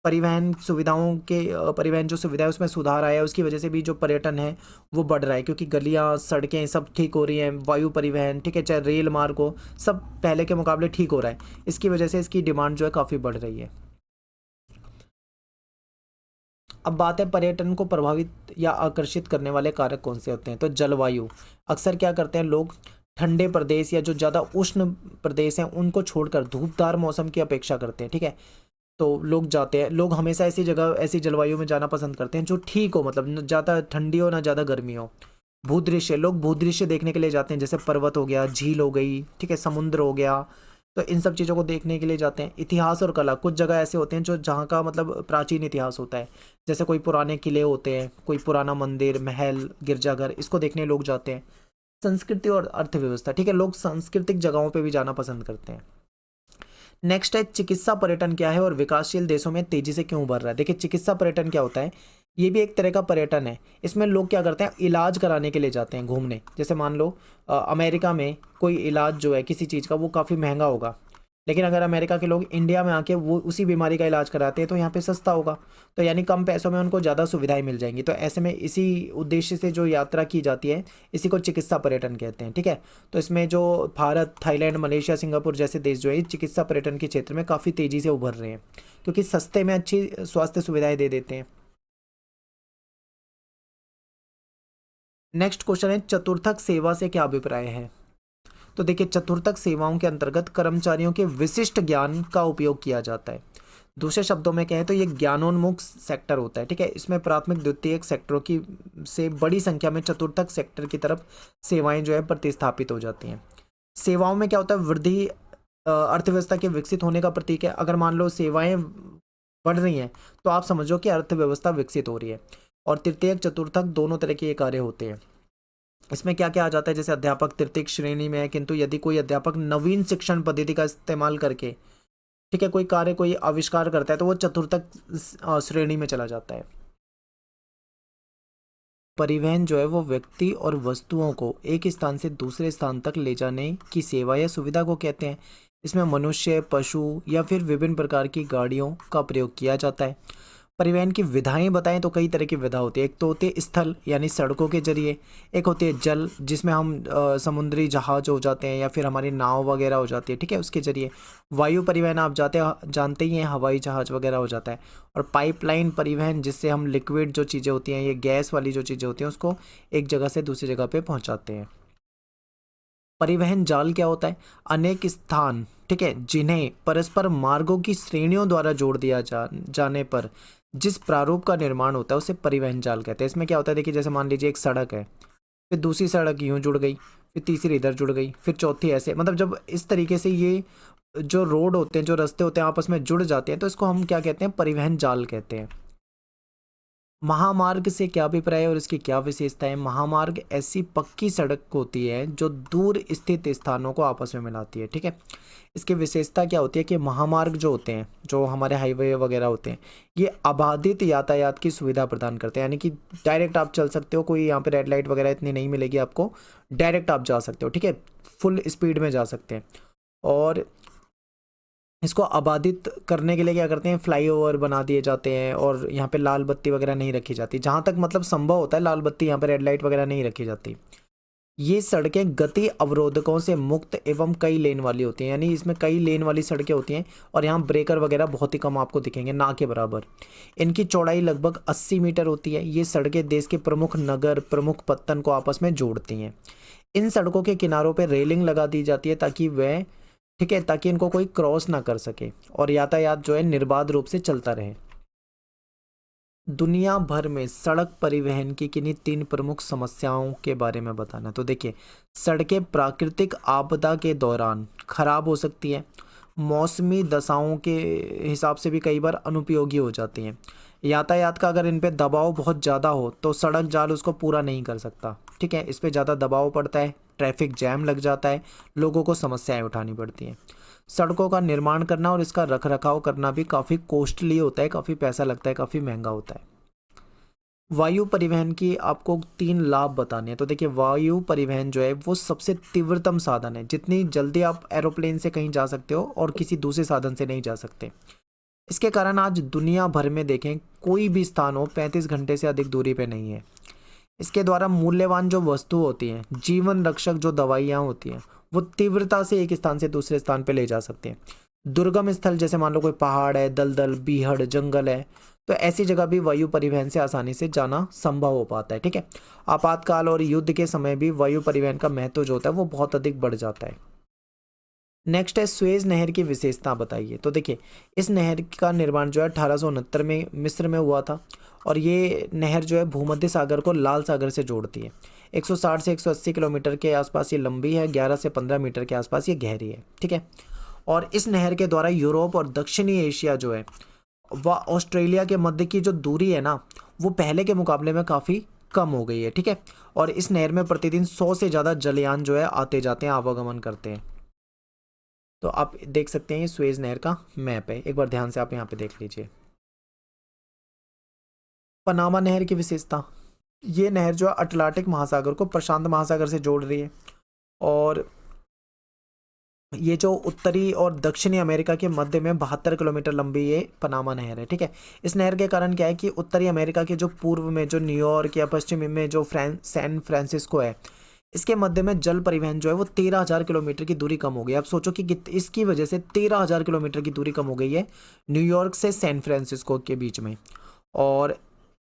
परिवहन सुविधाओं के परिवहन जो सुविधा है उसमें सुधार आया है, उसकी वजह से भी जो पर्यटन है वो बढ़ रहा है, क्योंकि गलियाँ, सड़कें सब ठीक हो रही हैं, वायु परिवहन, ठीक है, चाहे रेल मार्ग हो, सब पहले के मुकाबले ठीक हो रहा है। इसकी वजह से इसकी डिमांड जो है काफ़ी बढ़ रही है। अब बात है पर्यटन को प्रभावित या आकर्षित करने वाले कारक कौन से होते हैं। तो जलवायु, अक्सर क्या करते हैं लोग, ठंडे प्रदेश या जो ज़्यादा उष्ण प्रदेश हैं उनको छोड़कर धूपदार मौसम की अपेक्षा करते हैं, ठीक है। तो लोग जाते हैं, लोग हमेशा ऐसी जगह, ऐसी जलवायु में जाना पसंद करते हैं जो ठीक हो, मतलब न ज़्यादा ठंडी हो ना ज़्यादा गर्मी हो। भूदृश्य, लोग भूदृश्य देखने के लिए जाते हैं, जैसे पर्वत हो गया, झील हो गई, ठीक है, समुद्र हो गया, तो इन सब चीज़ों को देखने के लिए जाते हैं। इतिहास और कला, कुछ जगह ऐसे होते हैं जो जहाँ का मतलब प्राचीन इतिहास होता है, जैसे कोई पुराने किले होते हैं, कोई पुराना मंदिर, महल, गिरजाघर, इसको देखने लोग जाते हैं। संस्कृति और अर्थव्यवस्था, ठीक है, लोग सांस्कृतिक जगहों पे भी जाना पसंद करते हैं। नेक्स्ट है चिकित्सा पर्यटन क्या है और विकासशील देशों में तेजी से क्यों बढ़ रहा है। देखिए चिकित्सा पर्यटन क्या होता है, ये भी एक तरह का पर्यटन है। इसमें लोग क्या करते हैं, इलाज कराने के लिए जाते हैं घूमने। जैसे मान लो अमेरिका में कोई इलाज जो है किसी चीज़ का वो काफ़ी महंगा होगा, लेकिन अगर अमेरिका के लोग इंडिया में आके वो उसी बीमारी का इलाज कराते हैं तो यहाँ पे सस्ता होगा, तो यानी कम पैसों में उनको ज़्यादा सुविधाएं मिल जाएंगी। तो ऐसे में इसी उद्देश्य से जो यात्रा की जाती है इसी को चिकित्सा पर्यटन कहते हैं, ठीक है। तो इसमें जो भारत, थाईलैंड, मलेशिया, सिंगापुर जैसे देश जो है चिकित्सा पर्यटन के क्षेत्र में काफ़ी तेज़ी से उभर रहे हैं, क्योंकि सस्ते में अच्छी स्वास्थ्य सुविधाएं दे देते हैं। नेक्स्ट क्वेश्चन है, चतुर्थक सेवा से क्या अभिप्राय है। तो देखिए, चतुर्थक सेवाओं के अंतर्गत कर्मचारियों के विशिष्ट ज्ञान का उपयोग किया जाता है। दूसरे शब्दों में कहें तो ये ज्ञानोन्मुख सेक्टर होता है, ठीक है। इसमें प्राथमिक द्वितीयक सेक्टरों की से बड़ी संख्या में चतुर्थक सेक्टर की तरफ सेवाएं जो है प्रतिस्थापित हो जाती हैं। सेवाओं में क्या होता है, वृद्धि अर्थव्यवस्था के विकसित होने का प्रतीक है। अगर मान लो सेवाएं बढ़ रही हैं तो आप समझो कि अर्थव्यवस्था विकसित हो रही है। और तृतीयक चतुर्थक दोनों तरह के ये कार्य होते हैं। इसमें क्या क्या आ जाता है, जैसे अध्यापक तृतीयक श्रेणी में है, किंतु यदि कोई अध्यापक नवीन शिक्षण पद्धति का इस्तेमाल करके, ठीक है, कोई कार्य, कोई आविष्कार करता है तो वो चतुर्थक श्रेणी में चला जाता है। परिवहन जो है वो व्यक्ति और वस्तुओं को एक स्थान से दूसरे स्थान तक ले जाने की सेवा या सुविधा को कहते हैं। इसमें मनुष्य, पशु या फिर विभिन्न प्रकार की गाड़ियों का प्रयोग किया जाता है। परिवहन की विधाएं बताएं तो कई तरह की विधा होती है। एक तो होती है स्थल यानी सड़कों के जरिए, एक होती है जल जिसमें हम समुद्री जहाज हो जाते हैं या फिर हमारी नाव वगैरह हो जाती है, ठीक है, उसके जरिए। वायु परिवहन आप जानते ही हैं, हवाई जहाज वगैरह हो जाता है। और पाइपलाइन परिवहन जिससे हम लिक्विड जो चीज़ें होती हैं, ये गैस वाली जो चीज़ें होती हैं उसको एक जगह से दूसरी जगह पे पहुँचाते हैं। परिवहन जाल क्या होता है, अनेक स्थान, ठीक है, जिन्हें परस्पर मार्गों की श्रेणियों द्वारा जोड़ दिया जाने पर जिस प्रारूप का निर्माण होता है उसे परिवहन जाल कहते हैं। इसमें क्या होता है, देखिए, जैसे मान लीजिए एक सड़क है, फिर दूसरी सड़क यूं जुड़ गई, फिर तीसरी इधर जुड़ गई, फिर चौथी ऐसे, मतलब जब इस तरीके से ये जो रोड होते हैं, जो रास्ते होते हैं आपस में जुड़ जाते हैं तो इसको हम क्या कहते हैं, परिवहन जाल कहते हैं। महामार्ग से क्या अभिप्राय है और इसकी क्या विशेषता है। महामार्ग ऐसी पक्की सड़क होती है जो दूर स्थित स्थानों को आपस में मिलाती है, ठीक है। इसकी विशेषता क्या होती है कि महामार्ग जो होते हैं, जो हमारे हाईवे वगैरह होते हैं, ये अबाधित यातायात की सुविधा प्रदान करते हैं, यानी कि डायरेक्ट आप चल सकते हो, कोई यहाँ पे रेड लाइट वगैरह इतनी नहीं मिलेगी आपको, डायरेक्ट आप जा सकते हो, ठीक है, फुल स्पीड में जा सकते हैं। और इसको आबादित करने के लिए क्या करते हैं, फ्लाईओवर बना दिए जाते हैं और यहाँ पे लाल बत्ती वगैरह नहीं रखी जाती, जहाँ तक मतलब संभव होता है लाल बत्ती, यहाँ पे रेड लाइट वगैरह नहीं रखी जाती। ये सड़कें गति अवरोधकों से मुक्त एवं कई लेन वाली होती हैं, यानी इसमें कई लेन वाली सड़कें होती हैं और यहाँ ब्रेकर वगैरह बहुत ही कम आपको दिखेंगे, ना के बराबर। इनकी चौड़ाई लगभग 80 मीटर होती है। ये सड़कें देश के प्रमुख नगर, प्रमुख पत्तन को आपस में जोड़ती हैं। इन सड़कों के किनारों पर रेलिंग लगा दी जाती है ताकि वह, ठीक है, ताकि इनको कोई क्रॉस ना कर सके और यातायात जो है निर्बाध रूप से चलता रहे। दुनिया भर में सड़क परिवहन की किन्हीं 3 प्रमुख समस्याओं के बारे में बताना। तो देखिए, सड़कें प्राकृतिक आपदा के दौरान खराब हो सकती हैं, मौसमी दशाओं के हिसाब से भी कई बार अनुपयोगी हो जाती हैं। यातायात का अगर इन पे दबाव बहुत ज़्यादा हो तो सड़क जाल उसको पूरा नहीं कर सकता, ठीक है, इस पे ज़्यादा दबाव पड़ता है, ट्रैफिक जैम लग जाता है, लोगों को समस्याएं उठानी पड़ती हैं। सड़कों का निर्माण करना और इसका रखरखाव करना भी काफ़ी कॉस्टली होता है, काफ़ी पैसा लगता है, काफ़ी महंगा होता है। वायु परिवहन की आपको 3 लाभ बताने हैं। तो देखिए, वायु परिवहन जो है वो सबसे तीव्रतम साधन है, जितनी जल्दी आप एरोप्लेन से कहीं जा सकते हो और किसी दूसरे साधन से नहीं जा सकते। इसके कारण आज दुनिया भर में देखें कोई भी स्थान हो 35 घंटे से अधिक दूरी पे नहीं है। इसके द्वारा मूल्यवान जो वस्तु होती हैं, जीवन रक्षक जो दवाइयाँ होती हैं, वो तीव्रता से एक स्थान से दूसरे स्थान पे ले जा सकते हैं। दुर्गम स्थल जैसे मान लो कोई पहाड़ है, दलदल, बीहड़, जंगल है, तो ऐसी जगह भी वायु परिवहन से आसानी से जाना संभव हो पाता है, ठीक है। आपातकाल और युद्ध के समय भी वायु परिवहन का महत्व जो होता है वो बहुत अधिक बढ़ जाता है। नेक्स्ट है, स्वेज नहर की विशेषता बताइए। तो देखिए, इस नहर का निर्माण जो है 1869 में मिस्र में हुआ था और ये नहर जो है भूमध्य सागर को लाल सागर से जोड़ती है। 160 से 180 किलोमीटर के आसपास ये लंबी है, 11 से 15 मीटर के आसपास ये गहरी है, ठीक है। और इस नहर के द्वारा यूरोप और दक्षिणी एशिया जो है व ऑस्ट्रेलिया के मध्य की जो दूरी है ना, वो पहले के मुकाबले में काफ़ी कम हो गई है, ठीक है। और इस नहर में प्रतिदिन 100 से ज़्यादा जलयान जो है आते जाते हैं, आवागमन करते हैं। तो आप देख सकते हैं ये स्वेज नहर का मैप है, एक बार ध्यान से आप यहाँ पे देख लीजिए। पनामा नहर की विशेषता, ये नहर जो है अटलांटिक महासागर को प्रशांत महासागर से जोड़ रही है और ये जो उत्तरी और दक्षिणी अमेरिका के मध्य में 72 किलोमीटर लंबी ये पनामा नहर है, ठीक है। इस नहर के कारण क्या है कि उत्तरी अमेरिका के जो पूर्व में जो न्यूयॉर्क या पश्चिम में जो सैन फ्रांसिस्को है, इसके मध्य में जल परिवहन जो है वो 13,000 किलोमीटर की दूरी कम हो गई। अब सोचो कि इसकी वजह से 13,000 किलोमीटर की दूरी कम हो गई है न्यूयॉर्क से सैन फ्रांसिस्को के बीच में। और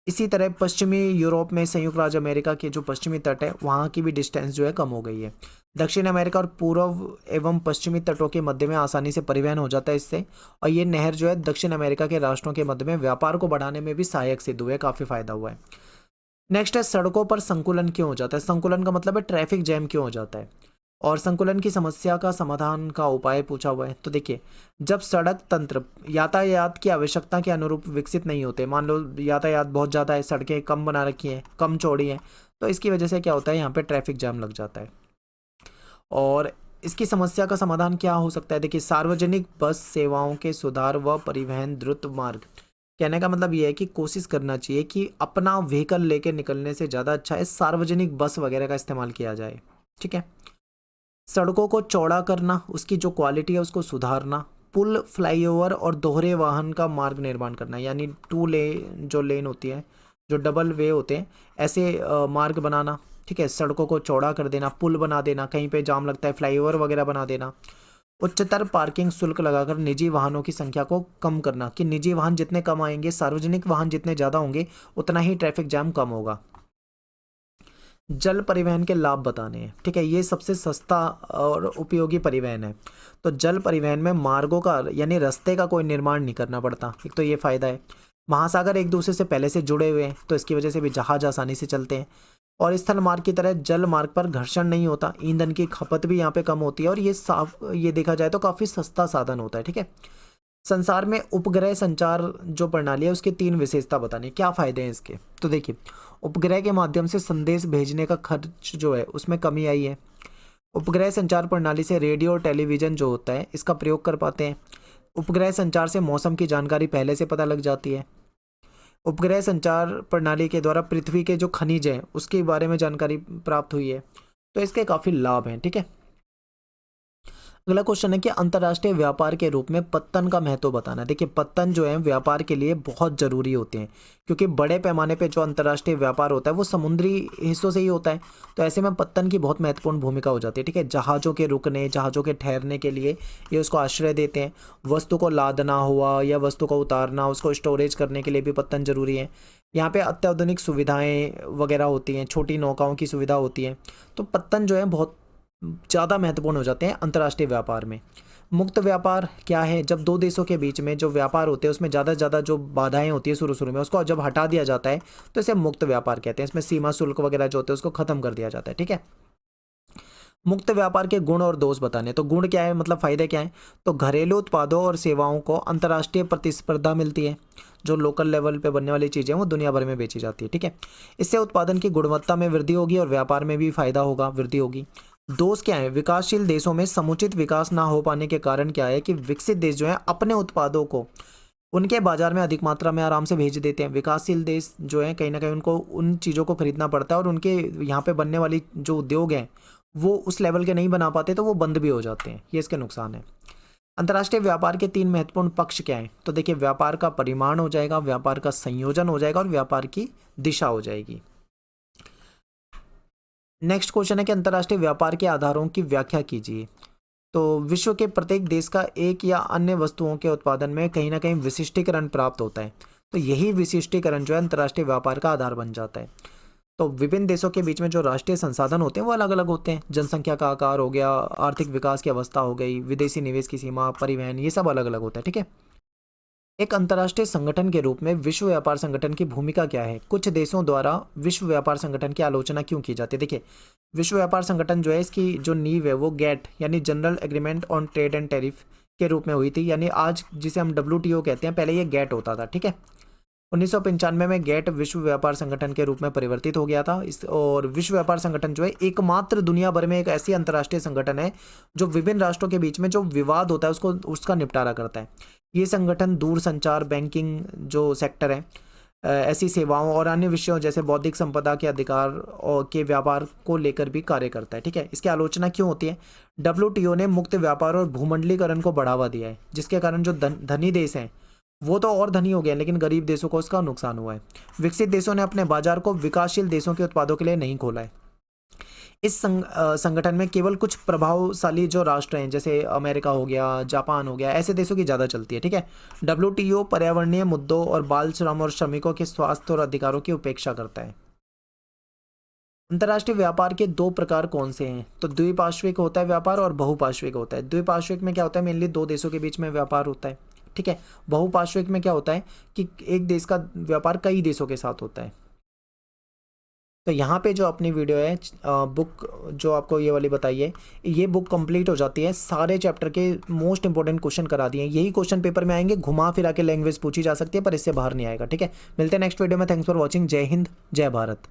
इसी तरह पश्चिमी यूरोप में संयुक्त राज्य अमेरिका के जो पश्चिमी तट है वहाँ की भी डिस्टेंस जो है कम हो गई है। दक्षिण अमेरिका और पूर्व एवं पश्चिमी तटों के मध्य में आसानी से परिवहन हो जाता है इससे। और ये नहर जो है दक्षिण अमेरिका के राष्ट्रों के मध्य में व्यापार को बढ़ाने में भी सहायक सिद्ध हुआ है, काफ़ी फायदा हुआ है। नेक्स्ट है सड़कों पर संकुलन क्यों हो जाता है। संकुलन का मतलब है ट्रैफिक जैम क्यों हो जाता है, और संकुलन की समस्या का समाधान का उपाय पूछा हुआ है। तो देखिए, जब सड़क तंत्र यातायात की आवश्यकता के अनुरूप विकसित नहीं होते, मान लो यातायात बहुत ज़्यादा है, सड़कें कम बना रखी हैं, कम चौड़ी हैं, तो इसकी वजह से क्या होता है, यहाँ पे ट्रैफिक जाम लग जाता है। और इसकी समस्या का समाधान क्या हो सकता है, देखिए सार्वजनिक बस सेवाओं के सुधार व परिवहन द्रुत मार्ग। कहने का मतलब ये है कि कोशिश करना चाहिए कि अपना व्हीकल लेके निकलने से ज़्यादा अच्छा है सार्वजनिक बस वगैरह का इस्तेमाल किया जाए, ठीक है। सड़कों को चौड़ा करना, उसकी जो क्वालिटी है उसको सुधारना, पुल, फ्लाईओवर और दोहरे वाहन का मार्ग निर्माण करना, यानी टू लेन जो लेन होती है, जो डबल वे होते हैं, ऐसे मार्ग बनाना, ठीक है। सड़कों को चौड़ा कर देना, पुल बना देना, कहीं पे जाम लगता है फ्लाईओवर वगैरह बना देना। उच्चतर पार्किंग शुल्क लगाकर निजी वाहनों की संख्या को कम करना, कि निजी वाहन जितने कम आएंगे, सार्वजनिक वाहन जितने ज़्यादा होंगे, उतना ही ट्रैफिक जाम कम होगा। जल परिवहन के लाभ बताने हैं, ठीक है। ये सबसे सस्ता और उपयोगी परिवहन है। तो जल परिवहन में मार्गों का यानी रास्ते का कोई निर्माण नहीं करना पड़ता, एक तो ये फ़ायदा है। महासागर एक दूसरे से पहले से जुड़े हुए हैं, तो इसकी वजह से भी जहाज आसानी से चलते हैं। और स्थल मार्ग की तरह जल मार्ग पर घर्षण नहीं होता, ईंधन की खपत भी यहाँ पे कम होती है, और ये देखा जाए तो काफ़ी सस्ता साधन होता है, ठीक है। संसार में उपग्रह संचार जो प्रणाली है उसकी 3 विशेषता बतानी, क्या फ़ायदे हैं इसके। तो देखिए, उपग्रह के माध्यम से संदेश भेजने का खर्च जो है उसमें कमी आई है। उपग्रह संचार प्रणाली से रेडियो और टेलीविज़न जो होता है इसका प्रयोग कर पाते हैं। उपग्रह संचार से मौसम की जानकारी पहले से पता लग जाती है। उपग्रह संचार प्रणाली के द्वारा पृथ्वी के जो खनिज हैं उसके बारे में जानकारी प्राप्त हुई है। तो इसके काफ़ी लाभ हैं, ठीक है। अगला क्वेश्चन है कि अंतर्राष्ट्रीय व्यापार के रूप में पत्तन का महत्व बताना। देखिए, पत्तन जो है व्यापार के लिए बहुत ज़रूरी होते हैं, क्योंकि बड़े पैमाने पे जो अंतर्राष्ट्रीय व्यापार होता है वो समुद्री हिस्सों से ही होता है। तो ऐसे में पत्तन की बहुत महत्वपूर्ण भूमिका हो जाती है, ठीक है। जहाज़ों के रुकने, जहाज़ों के ठहरने के लिए ये उसको आश्रय देते हैं। वस्तु को लादना हुआ या वस्तु को उतारना, उसको स्टोरेज करने के लिए भी पत्तन जरूरी है। यहाँ पे अत्याधुनिक सुविधाएँ वगैरह होती हैं, छोटी नौकाओं की सुविधा होती है। तो पत्तन जो है बहुत ज़्यादा महत्वपूर्ण हो जाते हैं अंतर्राष्ट्रीय व्यापार में। मुक्त व्यापार क्या है, जब दो देशों के बीच में जो व्यापार होते हैं उसमें ज़्यादा से ज़्यादा जो बाधाएं होती है शुरू शुरू में, उसको जब हटा दिया जाता है तो इसे मुक्त व्यापार कहते हैं। इसमें सीमा शुल्क वगैरह जो होते हैं उसको खत्म कर दिया जाता है, ठीक है। मुक्त व्यापार के गुण और दोष बताने, तो गुण क्या है, मतलब फ़ायदे क्या है। तो घरेलू उत्पादों और सेवाओं को अंतर्राष्ट्रीय प्रतिस्पर्धा मिलती है, जो लोकल लेवल पे बनने वाली चीज़ें वो दुनिया भर में बेची जाती है, ठीक है। इससे उत्पादन की गुणवत्ता में वृद्धि होगी और व्यापार में भी फायदा होगा, वृद्धि होगी। दोष क्या है, विकासशील देशों में समुचित विकास ना हो पाने के कारण क्या है कि विकसित देश जो है अपने उत्पादों को उनके बाजार में अधिक मात्रा में आराम से भेज देते हैं। विकासशील देश जो है कहीं ना कहीं उनको उन चीज़ों को खरीदना पड़ता है, और उनके यहाँ पे बनने वाली जो उद्योग हैं वो उस लेवल के नहीं बना पाते, तो वो बंद भी हो जाते हैं। ये इसके नुकसान है। अंतर्राष्ट्रीय व्यापार के 3 महत्वपूर्ण पक्ष क्या हैं, तो देखिए, व्यापार का परिमाण हो जाएगा, व्यापार का संयोजन हो जाएगा, और व्यापार की दिशा हो जाएगी। नेक्स्ट क्वेश्चन है कि अंतर्राष्ट्रीय व्यापार के आधारों की व्याख्या कीजिए। तो विश्व के प्रत्येक देश का एक या अन्य वस्तुओं के उत्पादन में कहीं ना कहीं विशिष्टीकरण प्राप्त होता है। तो यही विशिष्टीकरण जो है अंतर्राष्ट्रीय व्यापार का आधार बन जाता है। तो विभिन्न देशों के बीच में जो राष्ट्रीय संसाधन होते हैं वो अलग अलग होते हैं। जनसंख्या का आकार हो गया, आर्थिक विकास की अवस्था हो गई, विदेशी निवेश की सीमा, परिवहन, ये सब अलग अलग होता है, ठीक है। एक अंतर्राष्ट्रीय संगठन के रूप में विश्व व्यापार संगठन की भूमिका क्या है। कुछ देशों द्वारा विश्व व्यापार संगठन की आलोचना क्यों की जाती है। देखिए, विश्व व्यापार संगठन जो है इसकी जो नींव है वो गेट यानी general agreement on trade and tariff के रूप में हुई थी, यानी आज जिसे हम WTO कहते हैं, पहले ये गेट होता था, ठीक है। 1995 में गेट विश्व व्यापार संगठन के रूप में परिवर्तित हो गया था। और विश्व व्यापार संगठन जो है एकमात्र दुनिया भर में एक ऐसी अंतर्राष्ट्रीय संगठन है जो विभिन्न राष्ट्रों के बीच में जो विवाद होता है उसका निपटारा करता है। ये संगठन दूर संचार, बैंकिंग जो सेक्टर है, ऐसी सेवाओं और अन्य विषयों जैसे बौद्धिक संपदा के अधिकार और के व्यापार को लेकर भी कार्य करता है। ठीक है, इसकी आलोचना क्यों होती है? WTO ने मुक्त व्यापार और भूमंडलीकरण को बढ़ावा दिया है, जिसके कारण जो धनी देश हैं वो तो और धनी हो गए, लेकिन गरीब देशों को उसका नुकसान हुआ है। विकसित देशों ने अपने बाजार को विकासशील देशों के उत्पादों के लिए नहीं खोला है। इस संगठन में केवल कुछ प्रभावशाली जो राष्ट्र हैं, जैसे अमेरिका हो गया, जापान हो गया, ऐसे देशों की ज़्यादा चलती है। ठीक है, WTO पर्यावरणीय मुद्दों और बाल श्रम और श्रमिकों के स्वास्थ्य और अधिकारों की उपेक्षा करता है। अंतर्राष्ट्रीय व्यापार के दो प्रकार कौन से हैं? तो द्विपार्श्विक होता है व्यापार और बहुपार्श्विक होता है। द्विपार्श्विक में क्या होता है? मेनली दो देशों के बीच में व्यापार होता है। ठीक है, बहुपार्श्विक में क्या होता है कि एक देश का व्यापार कई देशों के साथ होता है। तो यहाँ पे जो अपनी वीडियो है बुक जो आपको ये वाली बताई है, ये बुक कंप्लीट हो जाती है, सारे चैप्टर के मोस्ट इंपॉर्टेंट क्वेश्चन करा दिए हैं। यही क्वेश्चन पेपर में आएंगे, घुमा फिरा के लैंग्वेज पूछी जा सकती है पर इससे बाहर नहीं आएगा। ठीक है, मिलते हैं नेक्स्ट वीडियो में। Thanks for watching. जय हिंद, जय भारत।